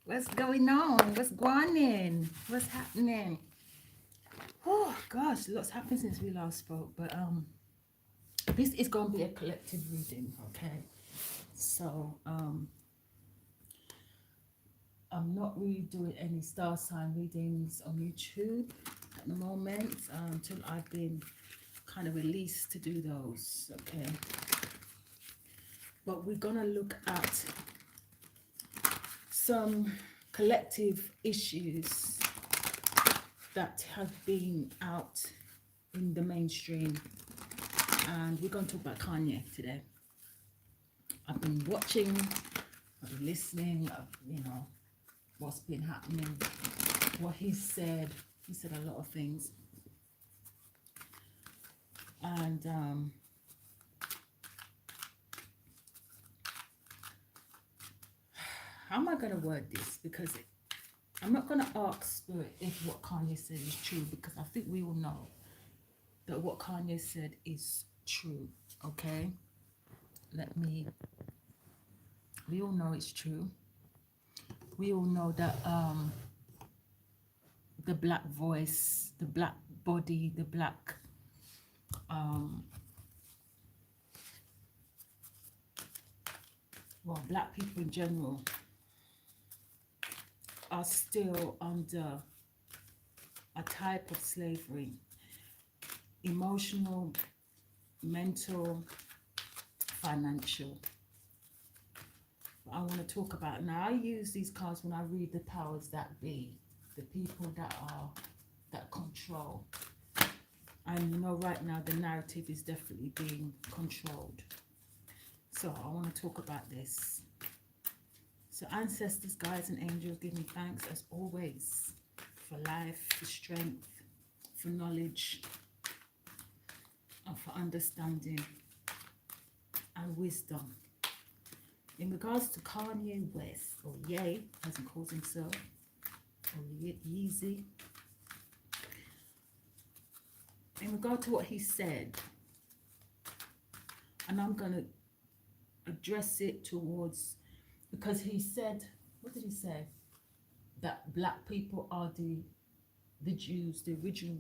What's going on? What's going on? What's happening? Oh gosh, lots happened since we last spoke, but this is gonna be a collective reading, okay? So I'm not really doing any star sign readings on YouTube at the moment until I've been kind of released to do those, okay? But we're gonna look at some collective issues that have been out in the mainstream, and we're going to talk about Kanye today. I've been watching, I've been listening, what's been happening, what he said. He said a lot of things, and how am I going to word this? Because I'm not going to ask Spirit if what Kanye said is true, because I think we all know that what Kanye said is true, okay? We all know it's true. We all know that the black voice, the black body, the black black people in general are still under a type of slavery, emotional, mental, financial. I want to talk about now. I use these cards when I read the powers that be, the people that control. And right now the narrative is definitely being controlled. So I want to talk about this. So ancestors, guides, and angels, give me thanks as always for life, for strength, for knowledge, and for understanding and wisdom. In regards to Kanye West, or Ye, as he calls himself, or Yeezy, in regard to what he said, and I'm going to address it towards, because he said, what did he say? That black people are the Jews, the original,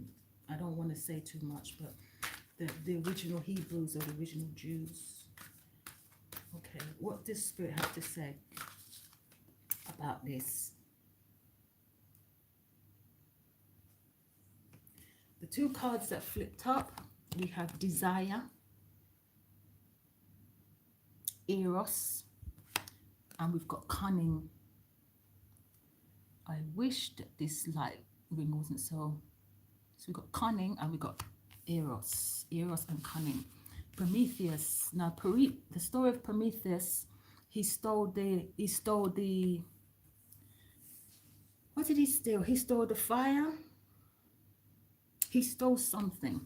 I don't want to say too much, but the original Hebrews or the original Jews. Okay, what does Spirit have to say about this? The two cards that flipped up, we have Desire, Eros, and we've got Cunning. I wish that this light ring wasn't so we've got Cunning and we've got Eros and Cunning. Prometheus. Now the story of Prometheus, he stole the what did he steal? He stole the fire. He stole something.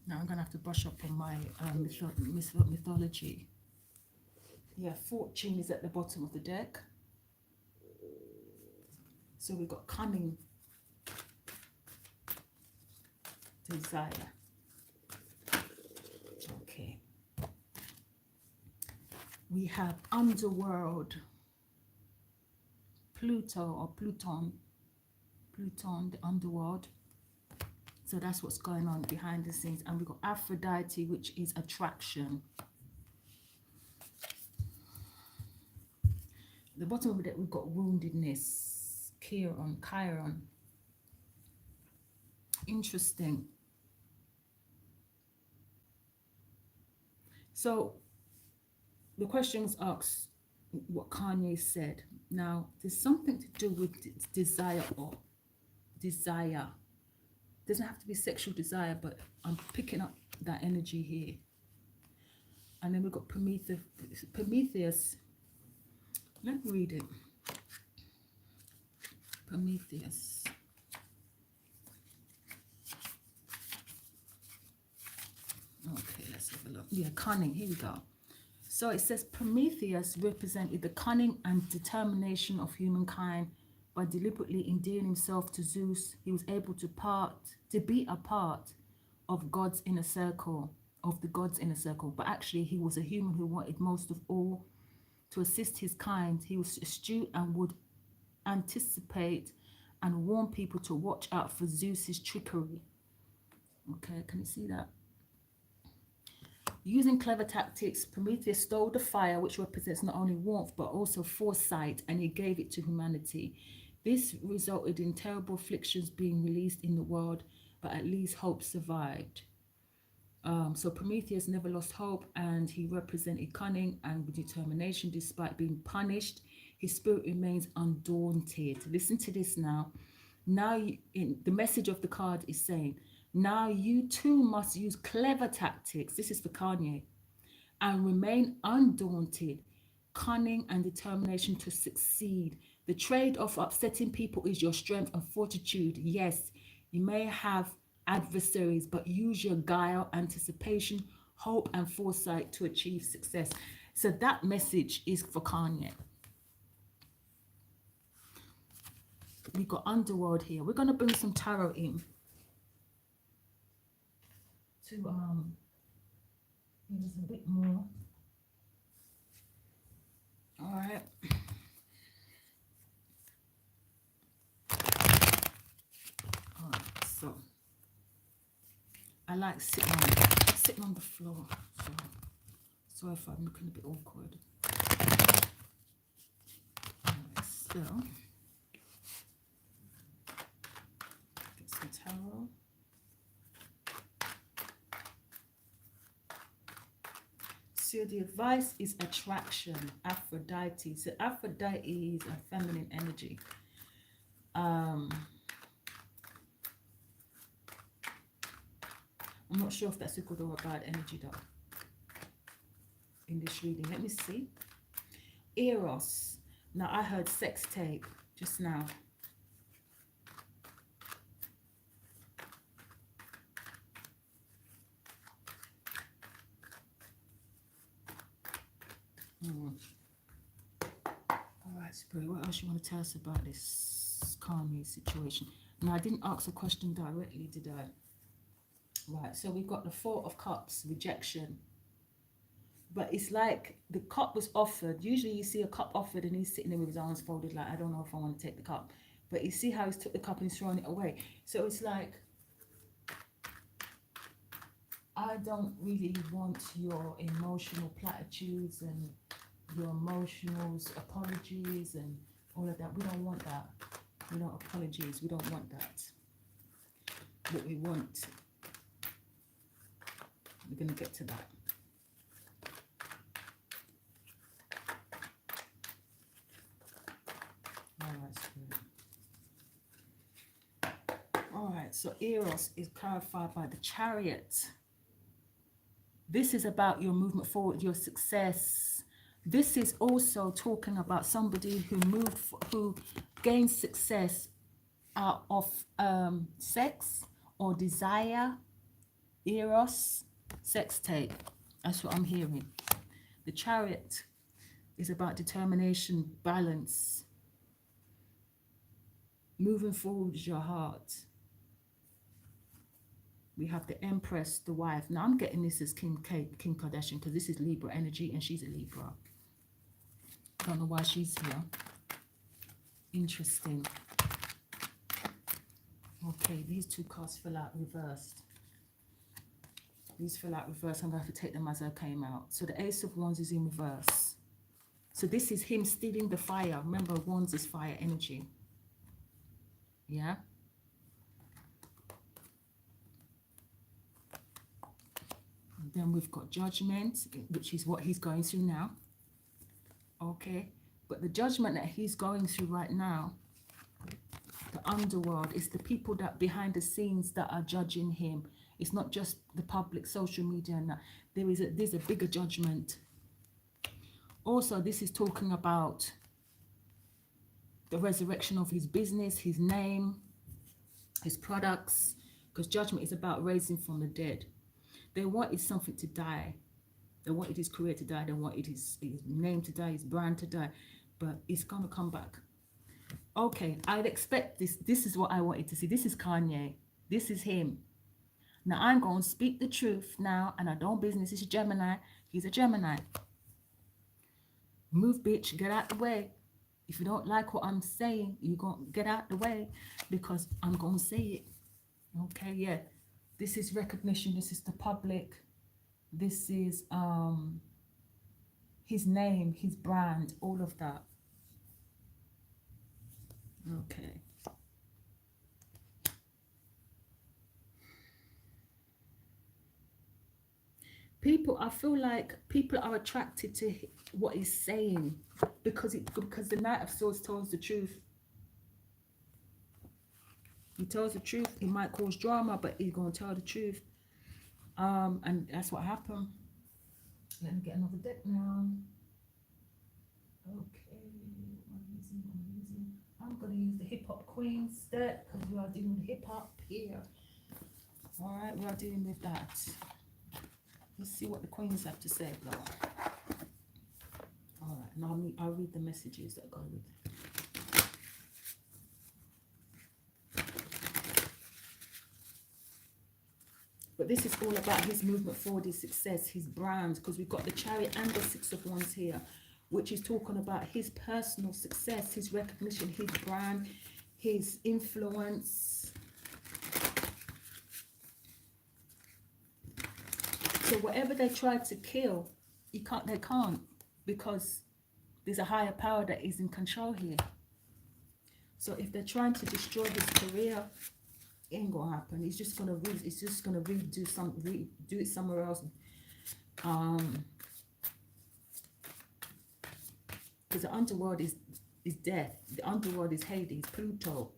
Now I'm gonna have to brush up on my mythology. Yeah, Fortune is at the bottom of the deck. So we've got Cunning, Desire. Okay. We have Underworld, Pluto or Pluton, the underworld. So that's what's going on behind the scenes. And we've got Aphrodite, which is attraction. At the bottom of it, we've got woundedness, Chiron. Interesting. So the questions asked what Kanye said. Now, there's something to do with desire or desire. Doesn't have to be sexual desire, but I'm picking up that energy here. And then we've got Prometheus. Let me read it. Prometheus. Okay, let's have a look. Yeah, cunning. Here we go. So it says Prometheus represented the cunning and determination of humankind. By deliberately endearing himself to Zeus, he was able to be a part of God's inner circle, But actually, he was a human who wanted most of all to assist his kind. He was astute and would anticipate and warn people to watch out for Zeus's trickery. Okay, can you see that? Using clever tactics, Prometheus stole the fire, which represents not only warmth but also foresight, and he gave it to humanity. This resulted in terrible afflictions being released in the world, but at least hope survived. So Prometheus never lost hope, and he represented cunning and determination. Despite being punished, his spirit remains undaunted. Listen to this now. Now, the message of the card is saying, now you too must use clever tactics. This is for Kanye. And remain undaunted, cunning and determination to succeed. The trade-off of upsetting people is your strength and fortitude. Yes, you may have adversaries, but use your guile, anticipation, hope, and foresight to achieve success. So that message is for Kanye. We got underworld here. We're going to bring some tarot in to give us a bit more. All right. All right. So I like sitting on the floor. So sorry if I'm looking a bit awkward. All right, so get some tarot. So the advice is attraction, Aphrodite. So Aphrodite is a feminine energy. I'm not sure if that's a good or a bad energy though in this reading. Let me see. Eros. Now I heard sex tape just now. All right, Spirit, what else you want to tell us about this Kanye situation? Now, I didn't ask a question directly, did I? Right, so we've got the Four of Cups, rejection. But it's like the cup was offered. Usually you see a cup offered and he's sitting there with his arms folded like, I don't know if I want to take the cup. But you see how he's took the cup and he's thrown it away. So it's like, I don't really want your emotional platitudes and your emotional apologies and all of that. We don't want that. We don't apologies. We don't want that. What we want, we're going to get to that. All right, so Eros is clarified by the Chariot. This is about your movement forward, your success. This is also talking about somebody who gains success out of sex or desire. Eros, sex tape. That's what I'm hearing. The Chariot is about determination, balance, moving forward with your heart. We have the Empress, the wife. Now I'm getting this as Kim Kardashian because this is Libra energy and she's a Libra. Don't know why she's here. Interesting. Okay, these two cards fell out reversed. These fell out reversed. I'm going to have to take them as I came out. So the Ace of Wands is in reverse. So this is him stealing the fire. Remember, Wands is fire energy. Yeah. And then we've got Judgment, which is what he's going through now. Okay. But the judgment that he's going through right now, the underworld, is the people that behind the scenes that are judging him. It's not just the public, social media and that. There's a bigger judgment. Also, this is talking about the resurrection of his business, his name, his products, because judgment is about raising from the dead. They wanted something to die. They wanted his career to die. They wanted his name to die, his brand to die. But it's going to come back. Okay, I'd expect this. This is what I wanted to see. This is Kanye. This is him. Now, I'm going to speak the truth now, and I don't business. It's Gemini. He's a Gemini. Move, bitch, get out the way. If you don't like what I'm saying, you gonna get out the way, because I'm gonna say it. Okay, yeah. This is recognition, this is the public, this is his name, his brand, all of that. Okay. People, I feel like people are attracted to what he's saying, because the Knight of Swords tells the truth. He tells the truth. He might cause drama, but he's gonna tell the truth. And that's what happened. Let me get another deck now. Okay, I'm gonna use the Hip Hop Queens deck, because we are dealing with hip hop here. All right, we are dealing with that. Let's see what the Queens have to say, though. All right, now I'll read the messages that go with it. But this is all about his movement forward, his success, his brand, because we've got the Chariot and the Six of Wands here, which is talking about his personal success, his recognition, his brand, his influence. So whatever they try to kill, they can't, because there's a higher power that is in control here. So if they're trying to destroy his career, it ain't gonna happen. He's just gonna do it somewhere else. Because the underworld is death. The underworld is Hades, Pluto,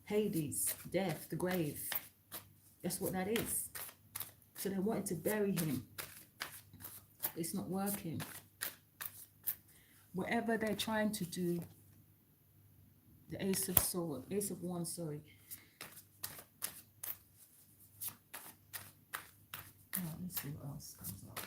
Hades, death, the grave. That's what that is. So they wanted to bury him. It's not working. Whatever they're trying to do, the Ace of Wands, sorry. Oh, let's see what else comes up.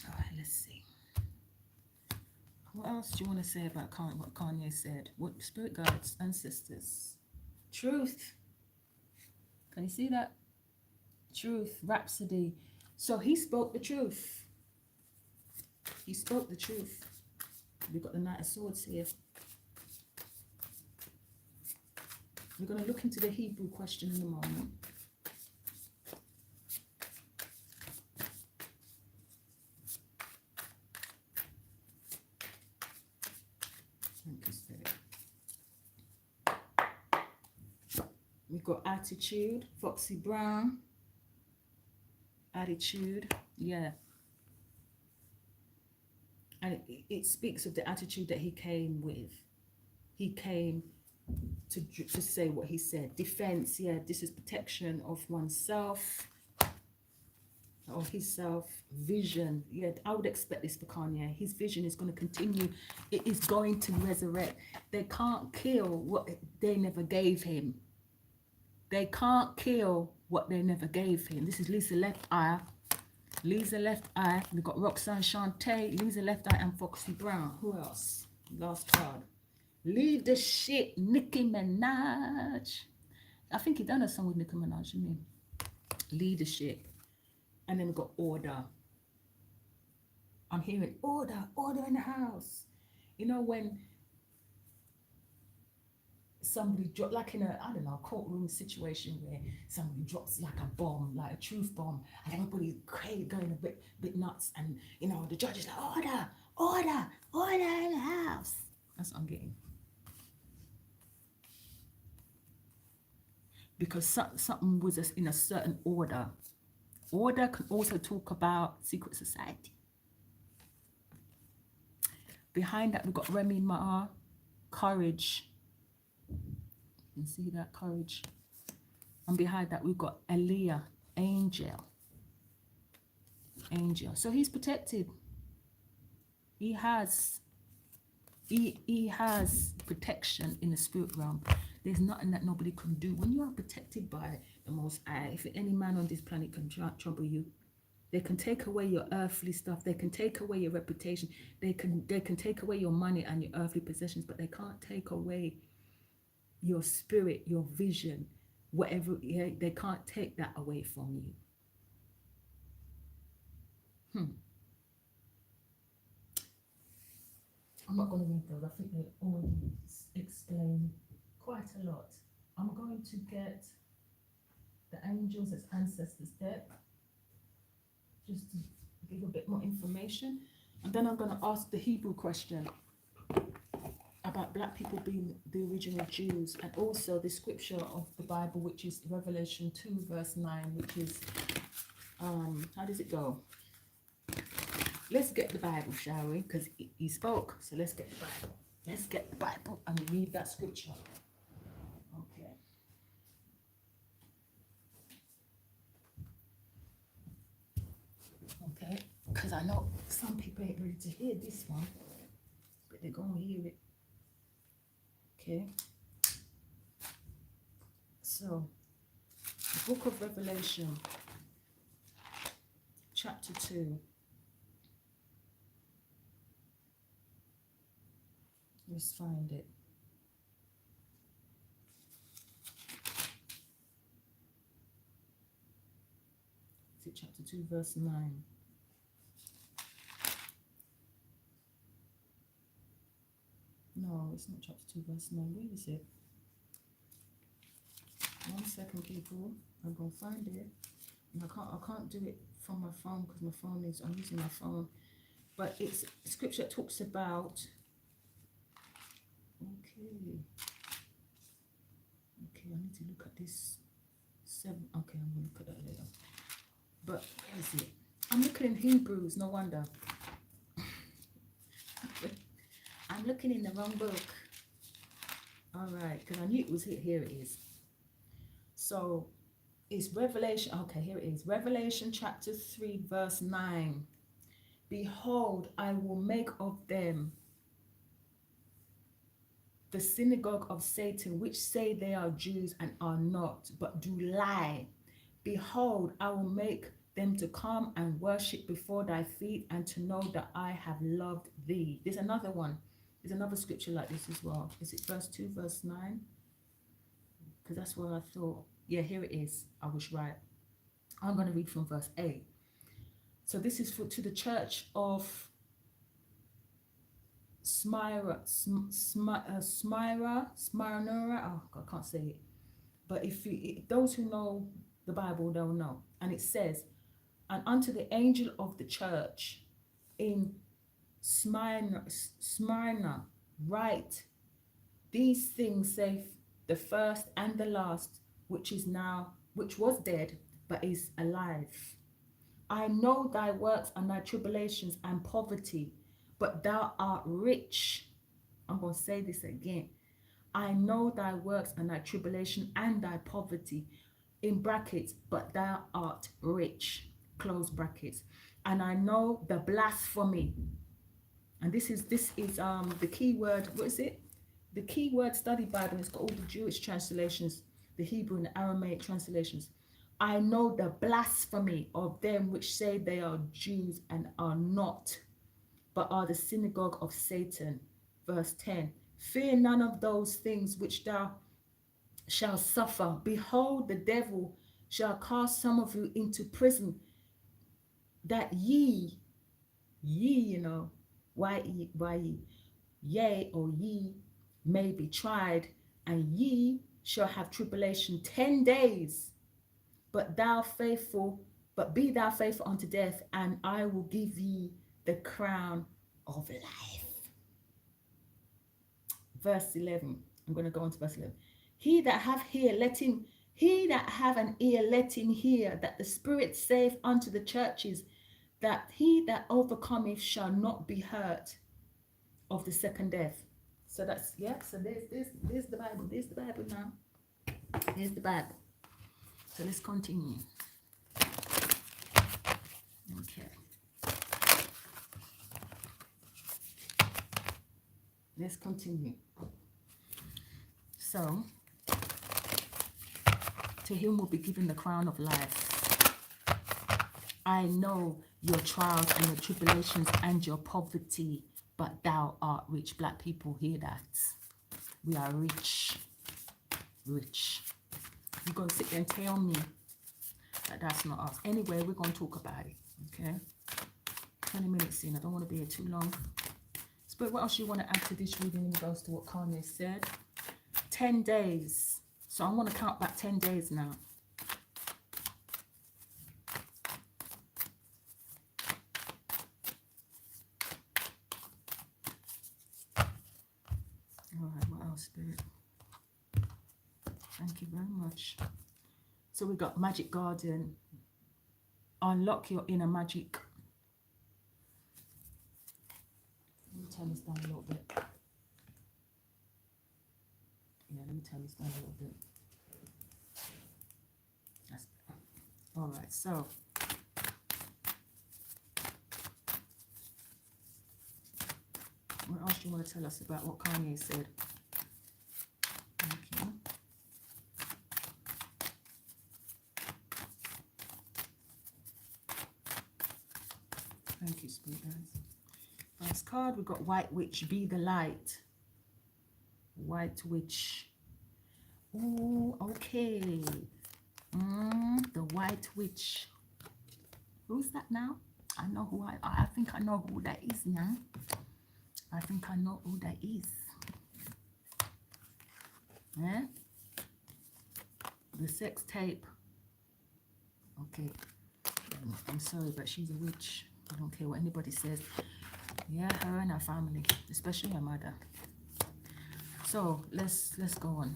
All right, let's see. What else do you want to say about what Kanye said? What spirit guides, ancestors, truth? Can you see that? Truth, Rhapsody. So he spoke the truth. He spoke the truth. We've got the Knight of Swords here. We're going to look into the Hebrew question in a moment. Thank you, Spirit. We've got attitude, Foxy Brown. Attitude, yeah. And it speaks of the attitude that he came with. He came to say what he said. Defense, yeah, this is protection of oneself, of his self. Vision, yeah, I would expect this for Kanye. His vision is going to continue. It is going to resurrect. They can't kill what they never gave him. They can't kill what they never gave him. This is Lisa Left Eye. Lisa Left Eye. We've got Roxanne Shante, Lisa Left Eye, and Foxy Brown. Who else? Last card. Leadership, Nicki Minaj. I think he done a song with Nicki Minaj, you mean? Leadership. And then we've got order. I'm hearing order, order in the house. You know, when somebody drop, like in a, I don't know, courtroom situation where somebody drops like a bomb, like a truth bomb, and everybody's going a bit nuts, and you know the judge is like, order, order, order in the house. That's what I'm getting. Because something was in a certain order. Order can also talk about secret society. Behind that we've got Remy Ma, courage. You can see that, courage. And behind that we've got Aaliyah, angel. Angel. So he's protected. He has protection in the spirit realm. There's nothing that nobody can do. When you are protected by the Most High, if any man on this planet can trouble you, they can take away your earthly stuff. They can take away your reputation. They can take away your money and your earthly possessions, but they can't take away your spirit, your vision, whatever. Yeah, they can't take that away from you. I'm not going to read those. I think they already explain quite a lot. I'm going to get the angels as ancestors deck, just to give a bit more information. And then I'm going to ask the Hebrew question about black people being the original Jews, and also the scripture of the Bible, which is Revelation 2 verse 9, which is, how does it go? Let's get the Bible, shall we? Because he spoke, so let's get the Bible. Let's get the Bible and read that scripture. Okay. Okay, because I know some people ain't ready to hear this one, but they're going to hear it. Okay. So, the book of Revelation, chapter 2. Let's find it. Is it chapter 2, verse 9? No, it's not chapter 2, verse 9. Where is it? 1 second, people. I'm gonna find it. And I can't do it from my phone because my phone is, I'm using my phone. But it's scripture that talks about. Okay, I need to look at this 7. Okay, I'm gonna look at that later. But where is it? I'm looking in Hebrews, no wonder. I'm looking in the wrong book. All right, because I knew it was here. Here it is. So it's Revelation. Okay, here it is. Revelation chapter 3 verse 9. Behold, I will make of them the synagogue of Satan, which say they are Jews and are not, but do lie. Behold, I will make them to come and worship before thy feet, and to know that I have loved thee. There's another one. There's another scripture like this as well. Is it verse 2, verse 9? Because that's what I thought. Yeah, here it is. I was right. I'm going to read from verse 8. So this is to the church of Smyrna. Oh, I can't say it. But if those who know the Bible, they'll know. And it says, and unto the angel of the church in Smyrna, write, these things saith the first and the last, which was dead, but is alive. I know thy works and thy tribulations and poverty, but thou art rich. I'm going to say this again. I know thy works and thy tribulation and thy poverty, in brackets, but thou art rich, close brackets. And I know the blasphemy. And this is the key word. What is it? The key word study Bible. It's got all the Jewish translations, the Hebrew and the Aramaic translations. I know the blasphemy of them which say they are Jews and are not, but are the synagogue of Satan. Verse 10. Fear none of those things which thou shalt suffer. Behold, the devil shall cast some of you into prison, that ye, you know, why ye, yea, or ye may be tried, and ye shall have tribulation 10 days. But be thou faithful unto death, and I will give ye the crown of life. Verse 11. I'm going to go on to verse 11. He that have an ear, let him hear, that the Spirit saith unto the churches, that he that overcometh shall not be hurt of the second death. So that's, yeah, so there's the Bible. There's the Bible now. Here's the Bible. So let's continue. Okay. Let's continue. So, to him will be given the crown of life. I know your trials and your tribulations and your poverty, but thou art rich. Black people, hear that. We are rich. rich. You're going to sit there and tell me that that's not us. Anyway, we're going to talk about it, okay? 20 minutes in. I don't want to be here too long. But what else you want to add to this reading in regards to what Kanye said? 10 days. So I'm going to count back 10 days now. All right, what else, Spirit? Thank you very much. So we got Magic Garden. Unlock your inner magic. Let me turn this down a little bit. Yeah, let me turn this down a little bit. That's better. All right, so what else do you want to tell us about what Kanye said? Thank you. Thank you, Spirit guys. First card, we've got White Witch, be the light. White Witch. Oh, okay. The White Witch. Who's that now? I know who I think I know who that is now. I think I know who that is. Yeah? The sex tape. Okay. I'm sorry, but she's a witch. I don't care what anybody says. Yeah, her and her family, especially her mother. So let's go on.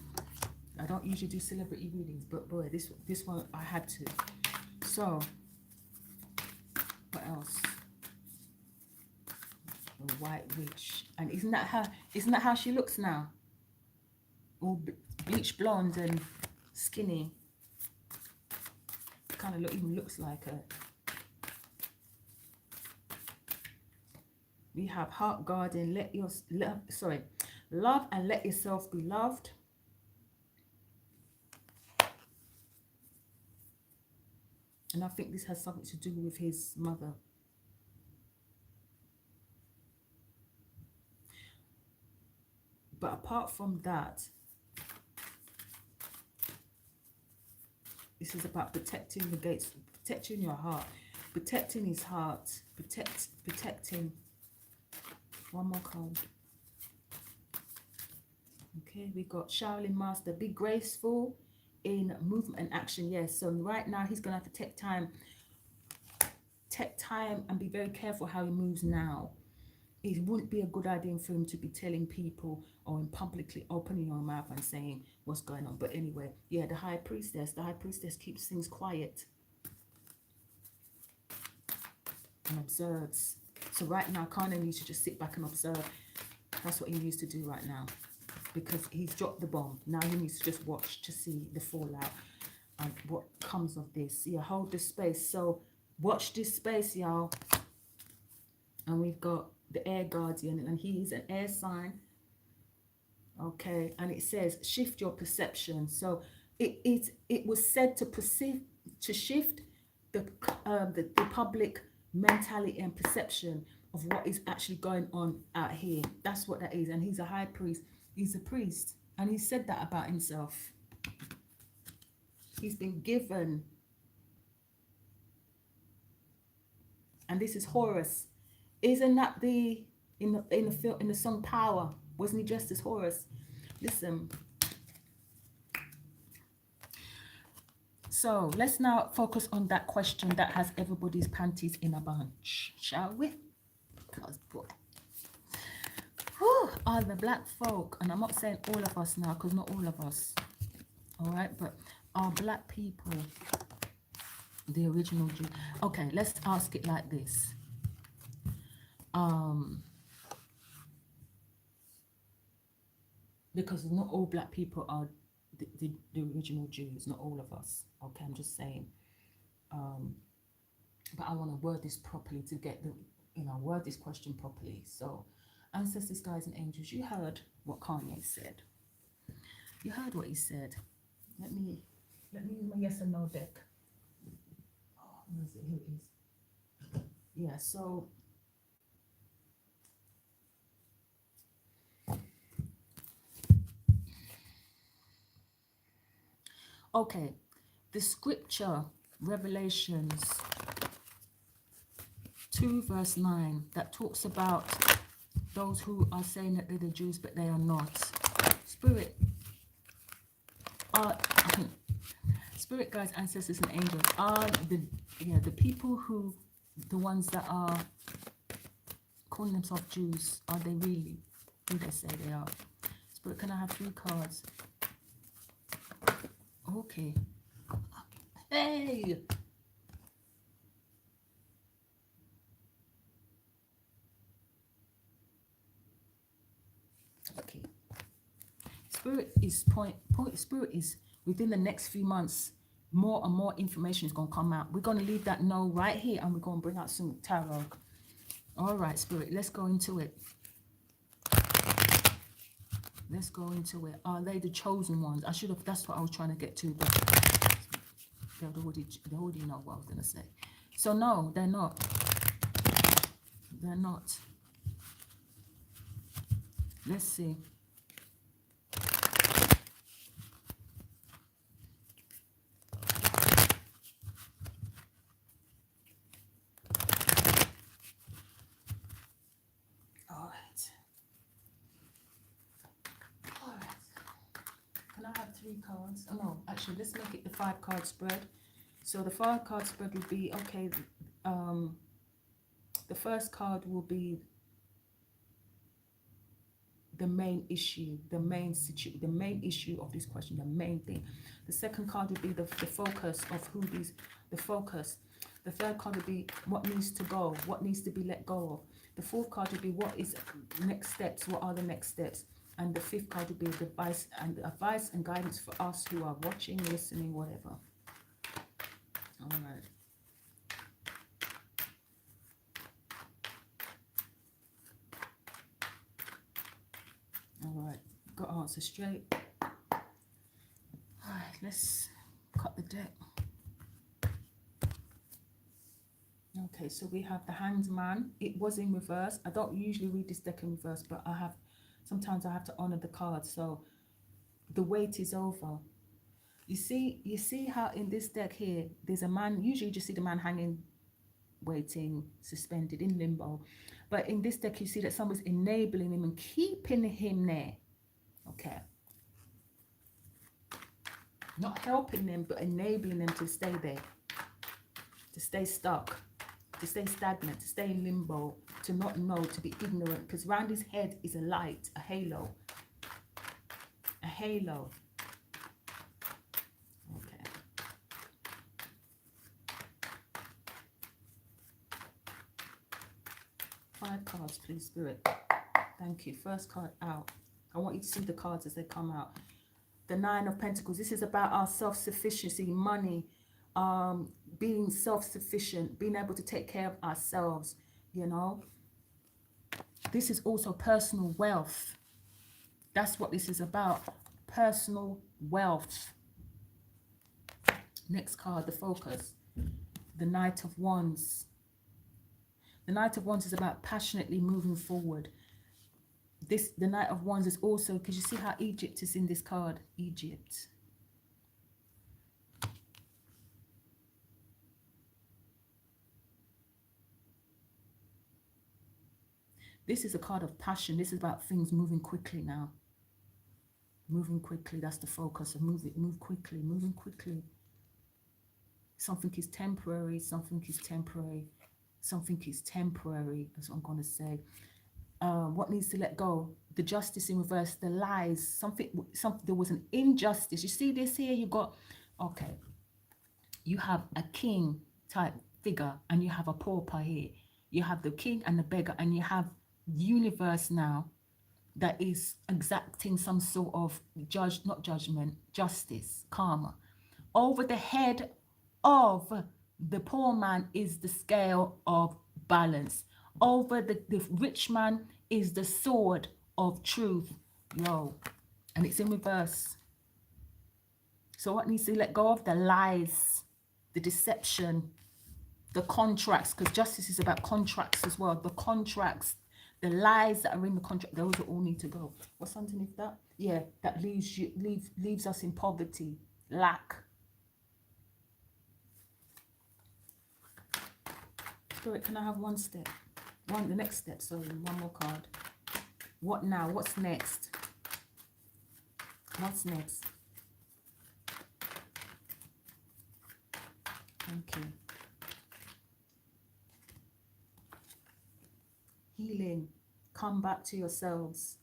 I don't usually do celebrity readings, but boy, this one I had to. So what else? The White Witch. And isn't that how she looks now? All bleach blonde and skinny. Kind of even looks like her. We have Heart Garden, love and let yourself be loved. And I think this has something to do with his mother. But apart from that, this is about protecting the gates, protecting your heart, protecting his heart, protecting. One more card. Okay, we got Shaolin Master, be graceful in movement and action. Yes, so right now he's gonna have to take time and be very careful how he moves now. It wouldn't be a good idea for him to be telling people or in publicly opening your mouth and saying what's going on. But anyway, yeah, the High Priestess keeps things quiet and observes. So right now, Kanye needs to just sit back and observe. That's what he needs to do right now, because he's dropped the bomb. Now he needs to just watch to see the fallout and what comes of this. Yeah, hold the space. So watch this space, y'all. And we've got the Air Guardian, and he is an air sign. Okay, and it says shift your perception. So it was said to shift the public mentality and perception of what is actually going on out here. That's what that is. And he's a high priest. He's a priest, and he said that about himself. He's been given, and this is Horus. Isn't that in the song Power? Wasn't he dressed as Horus? Listen. So let's now focus on that question that has everybody's panties in a bunch, shall we? Because boy, are the black folk, and I'm not saying all of us now, because not all of us, all right, but are black people the original Jew? Okay, let's ask it like this. Because not all black people are the original Jews, not all of us. Okay, I'm just saying. But I want to word this properly to get word this question properly. So, ancestors, guides, and angels, you heard what Kanye said. You heard what he said. Let me use my yes and no deck. Oh, where is it? Here it is. Yeah. So. Okay, the scripture, Revelations 2 verse 9, that talks about those who are saying that they're the Jews but they are not. Spirit, spirit guides, ancestors and angels are the people who, the ones that are calling themselves Jews, are they really who they say they are? Spirit, can I have 3 cards? Okay. Hey! Okay. Spirit is Spirit is within the next few months, more and more information is going to come out. We're going to leave that no right here, and we're going to bring out some tarot. All right, Spirit, let's go into it. Let's go into it. Are they the chosen ones? I should have, that's what I was trying to get to, but they already know what I was going to say. So no, they're not. They're not. Let's see. All right. All right. Can I have 3 cards? Oh no, actually, let's make it the 5 card spread. So the 5 card spread will be, okay, the first card will be the main issue, the main issue of this question, the main thing. The second card will be the focus of who these, the focus. The third card will be what needs to go, what needs to be let go of. The fourth card will be what is next steps, what are the next steps. And the 5th card will be advice and guidance for us who are watching, listening, whatever. All right. All right, got to answer straight. All right, let's cut the deck. Okay, so we have the Hanged Man. It was in reverse. I don't usually read this deck in reverse, but sometimes I have to honor the cards. So the wait is over. You see how in this deck here, there's a man. Usually you just see the man hanging, waiting, suspended in limbo. But in this deck, you see that someone's enabling him and keeping him there. Okay. Not helping them, but enabling them to stay there. To stay stuck. To stay stagnant. To stay in limbo. To not know. To be ignorant. Because around his head is a light. A halo. A halo. Okay. Five cards, please, Spirit. Thank you. First card out. I want you to see the cards as they come out. The Nine of Pentacles. This is about our self-sufficiency, money, being self-sufficient, being able to take care of ourselves, you know. This is also personal wealth. That's what this is about. Personal wealth. Next card, the Focus. The Knight of Wands. The Knight of Wands is about passionately moving forward. The Knight of Wands is also, because you see how Egypt is in this card. Egypt. This is a card of passion. This is about things moving quickly now. Moving quickly. That's the focus. Move quickly. Moving quickly. Something is temporary. Something is temporary. Something is temporary. That's what I'm going to say. What needs to let go? The Justice in reverse, the lies, something, there was an injustice. You see this here, you got, okay, you have a king type figure and you have a pauper here. You have the king and the beggar, and you have the universe now that is exacting some sort of justice, karma. Over the head of the poor man is the scale of balance. Over the rich man is the sword of truth. Yo. And it's in reverse. So what needs to let go of? The lies, the deception, the contracts, because justice is about contracts as well. The contracts, the lies that are in the contract, those all need to go. What's underneath that? Yeah, that leaves us in poverty. lack. Spirit, can I have one step? The next step, sorry, one more card. What now? What's next? What's next? Thank you. Healing. Come back to yourselves.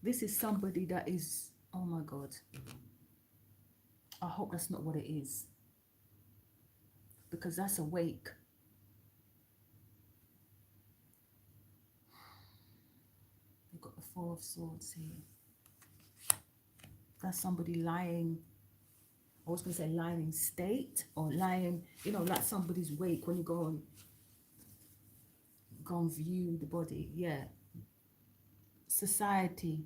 This is somebody that is, oh my God. I hope that's not what it is. Because that's awake. You've got the Four of Swords here. That's somebody lying. I was going to say lying in state, or lying, you know, like somebody's wake when you go and view the body. Yeah. Society.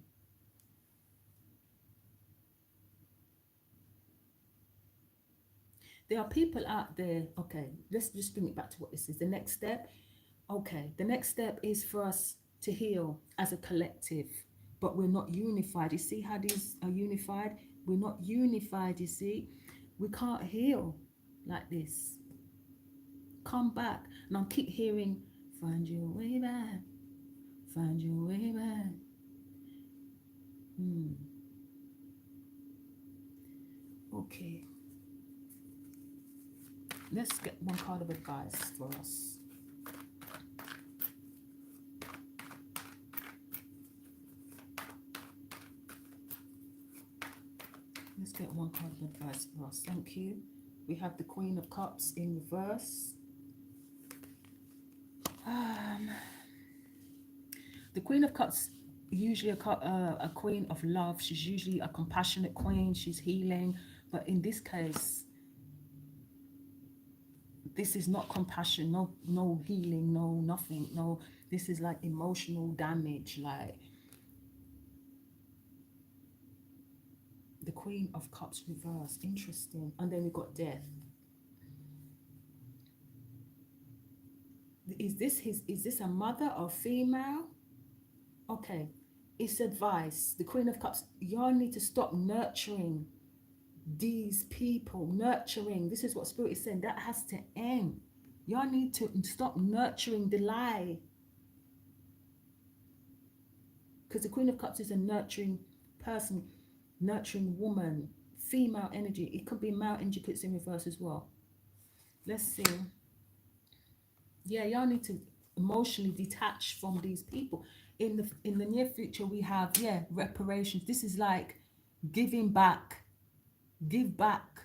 There are people out there. Okay, let's just bring it back to what this is. The next step. Okay, the next step is for us to heal as a collective, but we're not unified. You see how these are unified? We're not unified, you see. We can't heal like this. Come back. And I'll keep hearing, find your way back. Find your way back. Okay. Let's get one card of advice for us. Let's get one card of advice for us. Thank you. We have the Queen of Cups in reverse. The Queen of Cups, usually a queen of love. She's usually a compassionate queen. She's healing. But in this case, this is not compassion, no healing, no nothing, no. This is like emotional damage, like the Queen of Cups reverse. Interesting. And then we got death. Is this a mother or female? Okay, it's advice. The Queen of Cups, y'all need to stop nurturing these people. Nurturing, this is what Spirit is saying, that has to end. Y'all need to stop nurturing the lie, because the Queen of Cups is a nurturing person, nurturing woman, female energy. It could be male energy, puts in reverse as well. Let's see. Yeah, y'all need to emotionally detach from these people. In the near future, we have, yeah, reparations. This is like giving back. Give back.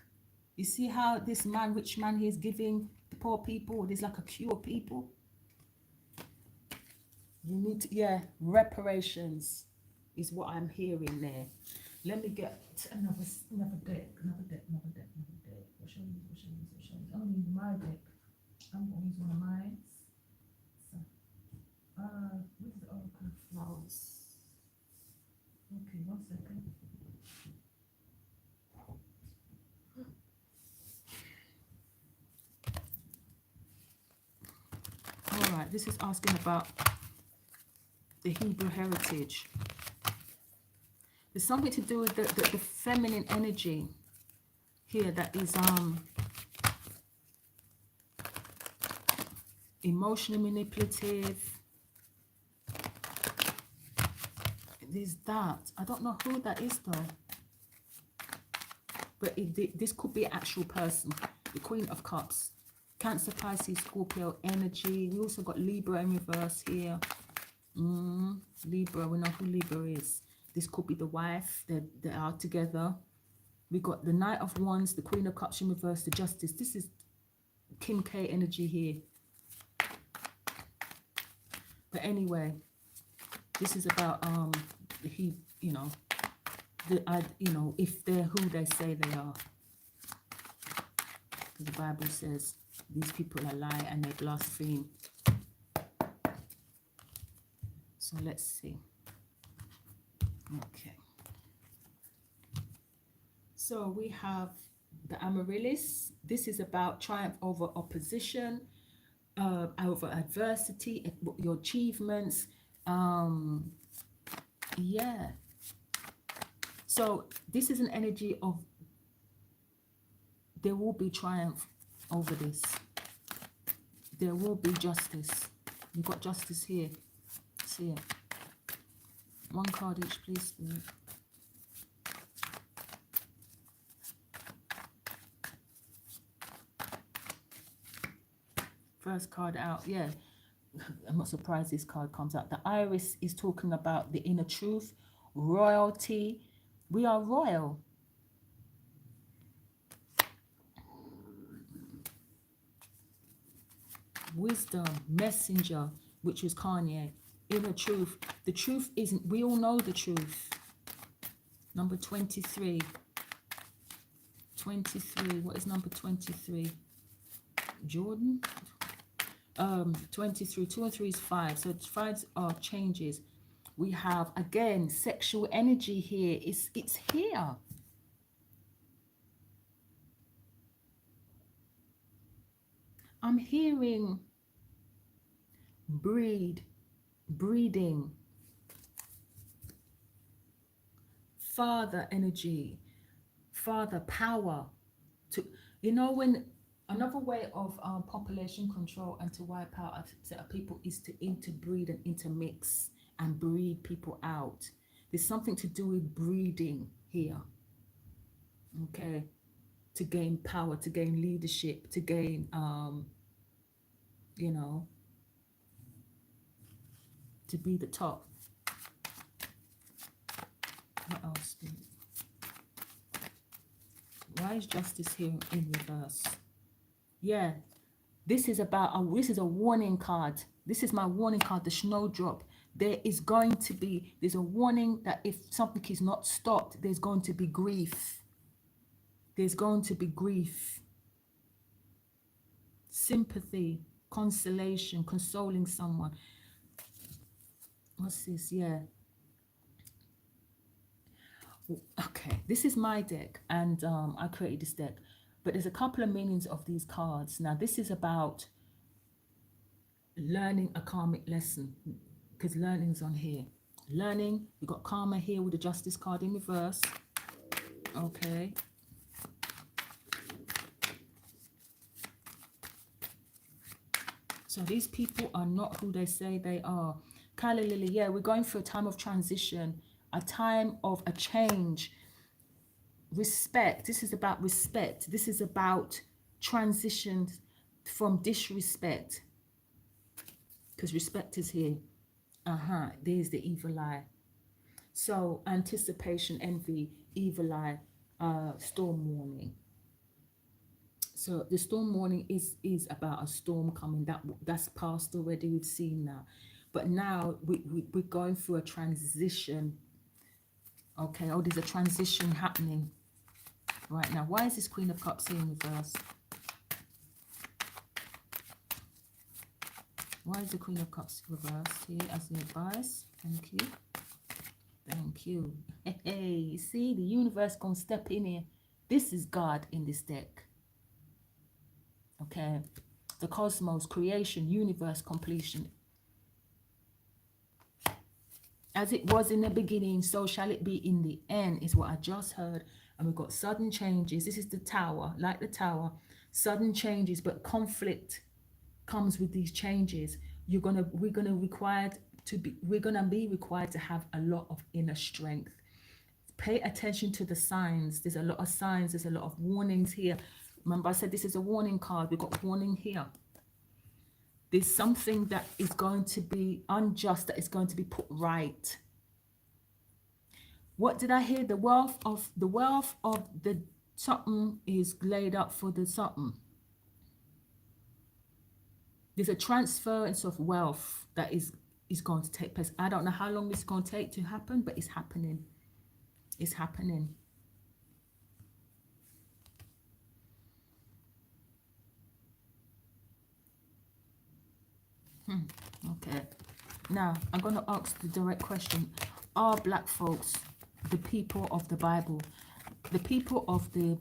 You see how this man, rich man, he is giving the poor people. There's like a cure people. You need to, yeah, reparations is what I'm hearing there. Let me get another deck. What shall I use? I'm going to use my deck. I'm going to use one of mine. So, what is the Oracle of Flowers? Okay, 1 second. All right, this is asking about the Hebrew heritage. There's something to do with the feminine energy here that is emotionally manipulative. There's that. I don't know who that is though. But this could be an actual person. The Queen of Cups. Cancer, Pisces, Scorpio energy. We also got Libra in reverse here. Libra, we know who Libra is. This could be the wife. They are together. We got the Knight of Wands, the Queen of Cups in reverse, the Justice. This is Kim K energy here. But anyway, this is about you know, if they're who they say they are. Because the Bible says these people are lie and they blaspheme. So let's see. Okay. So we have the Amaryllis. This is about triumph over opposition, over adversity, your achievements. Yeah. So this is an energy of there will be triumph over this. There will be justice. You've got justice here. See it. One card each, please, Spirit. First card out. Yeah. I'm not surprised this card comes out. The Iris is talking about the inner truth, royalty. We are royal. Wisdom, messenger, which was Kanye. Inner truth. The truth isn't, we all know the truth. Number 23. 23. What is number 23? Jordan? 23. 2 and 3 is 5. So 5 are changes. We have, again, sexual energy here. It's here. I'm hearing breeding, father energy, father power. To, you know, when another way of population control and to wipe out a set of people is to interbreed and intermix and breed people out. There's something to do with breeding here. Okay, to gain power, to gain leadership, to gain you know, to be the top. What else? Why is justice here in reverse? Yeah, this is about this is a warning card. This is my warning card, the snowdrop. There is going to be, there's a warning that if something is not stopped, there's going to be grief. There's going to be grief. Sympathy, consolation, consoling someone. What's this? Yeah. Okay, this is my deck, and I created this deck, but there's a couple of meanings of these cards. Now, this is about learning a karmic lesson, because learning's on here. Learning, we've got karma here with the justice card in reverse. Okay. So these people are not who they say they are. Kylie Lily, yeah, we're going through a time of transition, a time of a change. Respect, this is about respect. This is about transition from disrespect. Because respect is here. There's the evil eye. So anticipation, envy, evil eye, storm warning. So the storm warning is about a storm coming. That's past already. We've seen that. But now we're going through a transition. Okay, oh, there's a transition happening right now. Why is this Queen of Cups here in reverse? Why is the Queen of Cups reversed here as the advice? Thank you. Thank you. Hey, you see, the universe gonna step in here. This is God in this deck. Okay, the cosmos, creation, universe, completion. As it was in the beginning, so shall it be in the end, is what I just heard. And we've got sudden changes. This is the tower, like the tower. Sudden changes, but conflict comes with these changes. We're gonna be required to have a lot of inner strength. Pay attention to the signs. There's a lot of signs. There's a lot of warnings here. Remember, I said this is a warning card. We've got warning here. There's something that is going to be unjust, that is going to be put right. What did I hear? The wealth of the something is laid up for the something. There's a transference of wealth that is going to take place. I don't know how long it's going to take to happen, but it's happening. It's happening. Okay. Now, I'm going to ask the direct question. Are black folks the people of the Bible? The people of the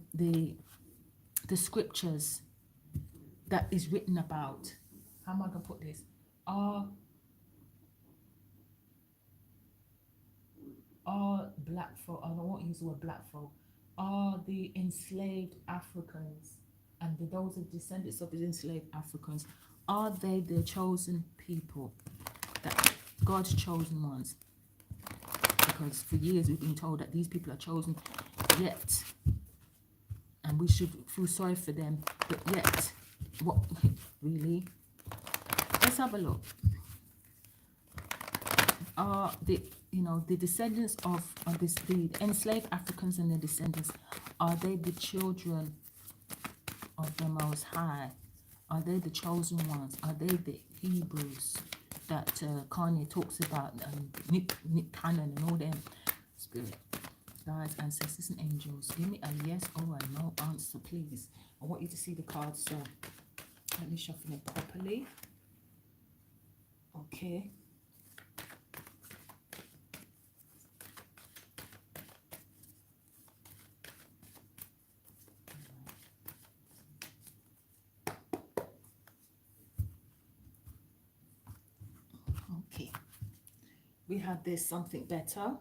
scriptures that is written about? How am I going to put this? are black folk, I don't want to use the word black folk, are the enslaved Africans and those are descendants of the enslaved Africans, are they the chosen people, that God's chosen ones? Because for years we've been told that these people are chosen, yet, and we should feel sorry for them, but yet, what, really? Let's have a look. Are the, you know, the descendants of this, the enslaved Africans and their descendants, are they the children of the Most High? Are they the chosen ones? Are they the Hebrews that Kanye talks about, Nick Cannon and all them? Spirit, guides, ancestors and angels, give me a yes or a no answer, please. I want you to see the cards, so let me shuffle it properly. Okay. Okay. We have this something better,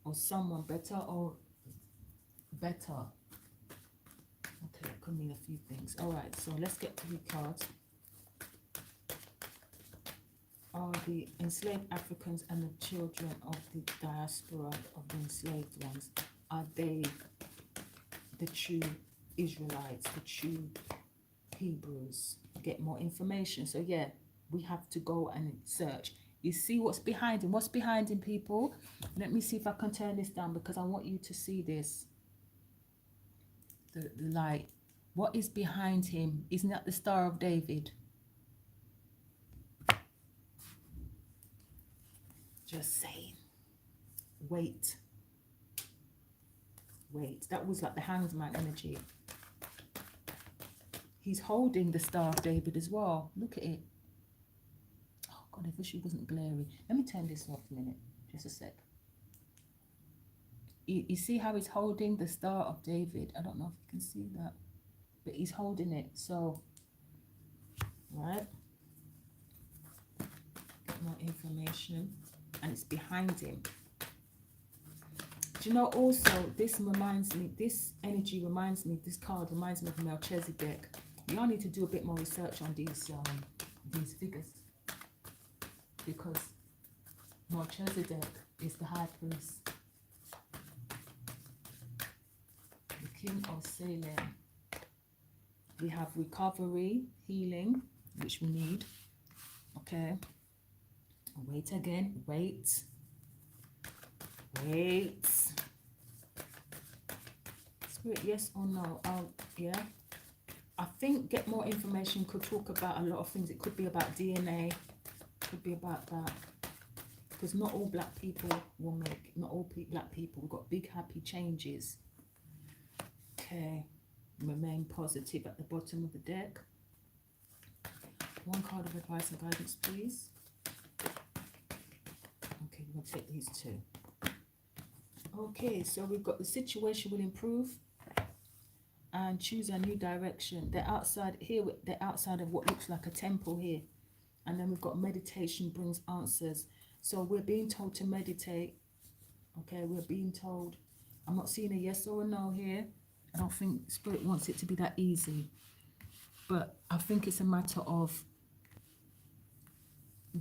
or someone better, or better. Okay, it could mean a few things. All right, so let's get 3 cards. Are the enslaved Africans and the children of the diaspora of the enslaved ones, are they the true Israelites, the true Hebrews? Get more information. So yeah, we have to go and search. You see what's behind him. What's behind him, people? Let me see if I can turn this down because I want you to see this. The light. What is behind him? Isn't that the Star of David? Just saying. Wait. Wait. That was like the Hangman energy. He's holding the Star of David as well. Look at it. Oh God, I wish it wasn't glary. Let me turn this off a minute. Just a sec. You see how he's holding the Star of David? I don't know if you can see that, but he's holding it. So, right? Get more information. And it's behind him. Do you know also, this reminds me, this energy reminds me, this card reminds me of Melchizedek. You all need to do a bit more research on these figures, because Melchizedek is the high priest, the king of Salem. We have recovery, healing, which we need. Okay. Wait again. Wait. Wait. Spirit, yes or no? Yeah. I think get more information could talk about a lot of things. It could be about DNA. Could be about that. Because not all black people will make, not all black people. We've got big happy changes. Okay. Remain positive at the bottom of the deck. 1 card of advice and guidance, please. Okay, we're going to take these 2. Okay, so we've got the situation will improve and choose a new direction. They're outside here, they're outside of what looks like a temple here. And then we've got meditation brings answers. So we're being told to meditate. Okay, we're being told. I'm not seeing a yes or a no here. I don't think Spirit wants it to be that easy. But I think it's a matter of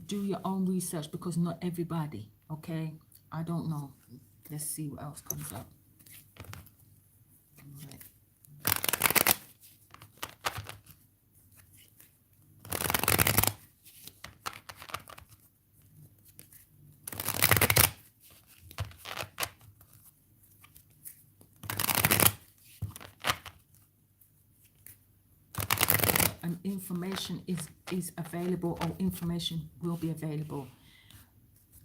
do your own research, because not everybody, okay? I don't know. Let's see what else comes up. All right. And information is available, or information will be available.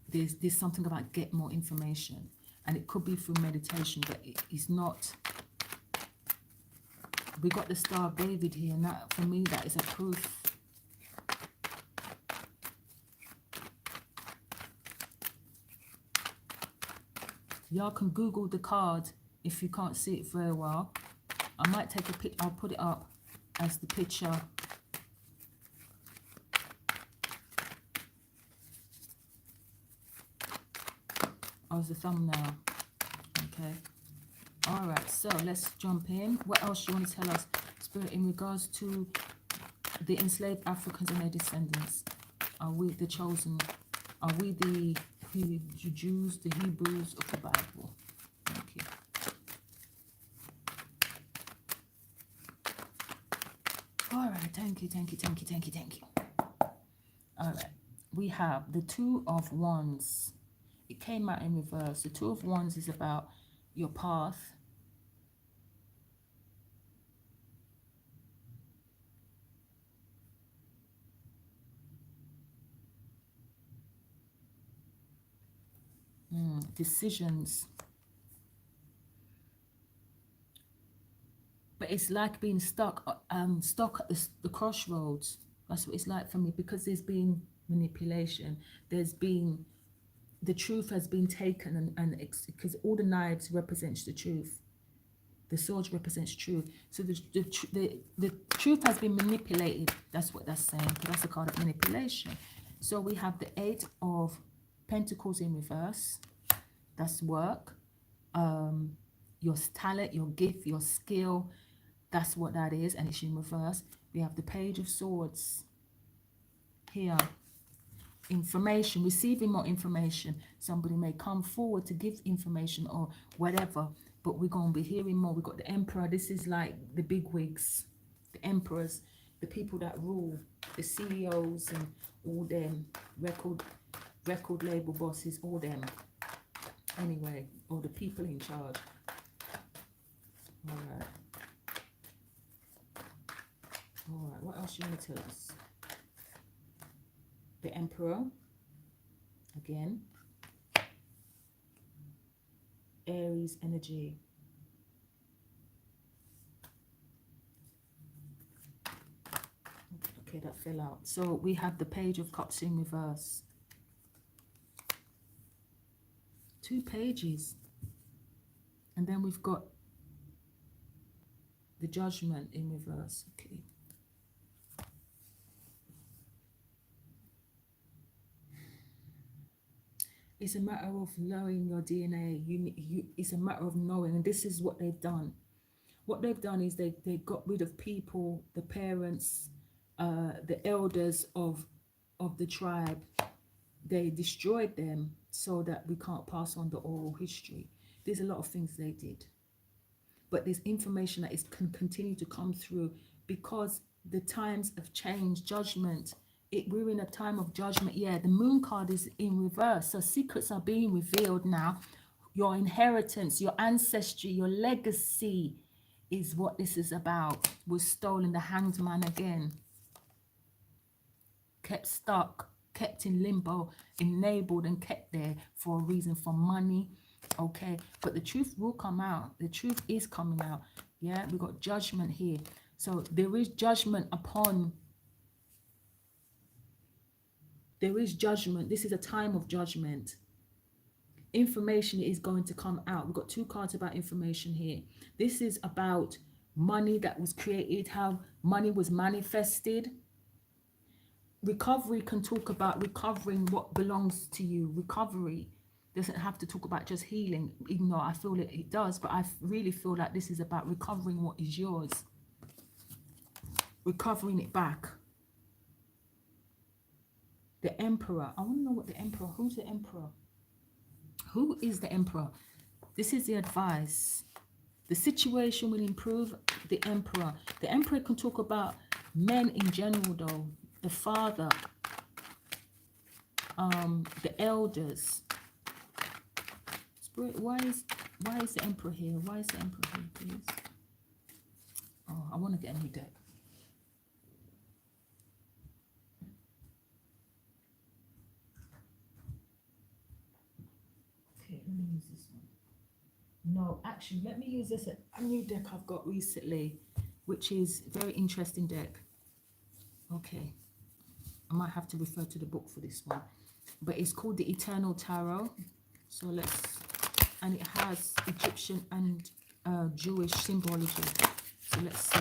There's something about get more information, and it could be through meditation, but it's not. We got the Star of David here, and that, for me, that is a proof. Y'all can Google the card if you can't see it very well. I might take a pic. I'll put it up as the picture. as the thumbnail. Okay. All right. So let's jump in. What else do you want to tell us, Spirit, in regards to the enslaved Africans and their descendants? Are we the chosen? Are we the Jews, the Hebrews of the Bible? Thank you. All right. Thank you. Thank you. Thank you. Thank you. Thank you. All right. We have the Two of Wands. It came out in reverse. The Two of Wands is about your path. Decisions. But it's like being stuck at the crossroads. That's what it's like for me, because there's been manipulation. There's been, the truth has been taken, because all the knives represents the truth. The swords represents truth. So the truth has been manipulated. That's what that's saying. That's a card of manipulation. So we have the Eight of Pentacles in reverse. That's work. Your talent, your gift, your skill. That's what that is, and it's in reverse. We have the Page of Swords here. Information, receiving more information. Somebody may come forward to give information or whatever, but we're going to be hearing more. We've got the Emperor. This is like the big wigs, the emperors, the people that rule, the CEOs and all them, record label bosses, all them. Anyway, or the people in charge. All right. All right, what else do you want to tell us? The Emperor, again. Aries energy. Okay, that fell out. So we have the Page of Cups in reverse. 2 pages. And then we've got the Judgment in reverse. Okay. It's a matter of knowing your DNA. It's a matter of knowing, and this is what they've done. What they've done is they got rid of people, the parents, the elders of the tribe. They destroyed them so that we can't pass on the oral history. There's a lot of things they did. But there's information that can continue to come through because the times have changed. Judgment. We're in a time of judgment. Yeah, the Moon card is in reverse. So secrets are being revealed now. Your inheritance, your ancestry, your legacy is what this is about. Was stolen. The Hanged Man again. Kept stuck, kept in limbo, enabled and kept there for a reason, for money. Okay, but the truth will come out. The truth is coming out. Yeah, we got judgment here. So there is judgment upon. There is judgment. This is a time of judgment. Information is going to come out. We've got 2 cards about information here. This is about money that was created, how money was manifested. Recovery can talk about recovering what belongs to you. Recovery doesn't have to talk about just healing, even though I feel it does, but I really feel like this is about recovering what is yours. Recovering it back. The Emperor. I want to know what the Emperor, who's the Emperor? Who is the Emperor? This is the advice. The situation will improve. The Emperor. The Emperor can talk about men in general though. The father. The elders. Spirit, why is the Emperor here? Why is the Emperor here, please? Oh, I want to get a new deck. Okay, let me use this one. No, actually, let me use this a new deck I've got recently, which is a very interesting deck. Okay, I might have to refer to the book for this one, but it's called the Eternal Tarot. So and it has Egyptian and Jewish symbology. So let's see.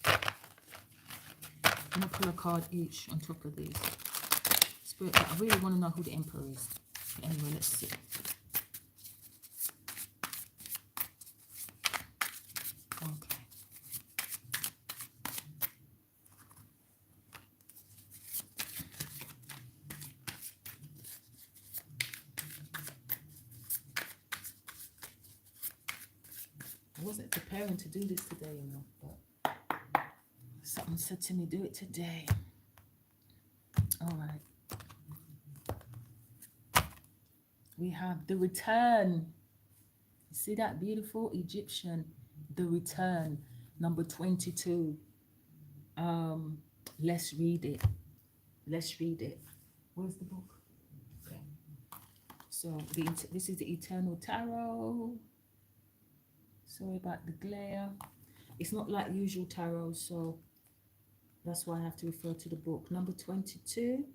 I'm gonna pull a card each on top of these. Spirit, I really want to know who the Emperor is. Anyway, let's see. Okay. I wasn't preparing to do this today, you know, but something said to me, do it today. All right. We have the return. You see that beautiful Egyptian? The return, number 22. Let's read it. Let's read it. Where's the book? Okay. So this is the Eternal Tarot. Sorry about the glare. It's not like usual tarot, so that's why I have to refer to the book. Number 22.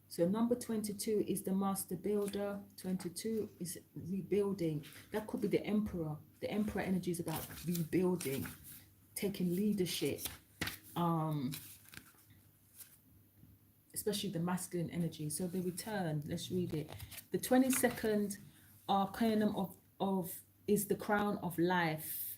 So number 22 is the Master Builder. 22 is rebuilding. That could be the Emperor. The Emperor energy is about rebuilding, taking leadership, especially the masculine energy. So the return, let's read it. The 22nd arcanum of is the crown of life.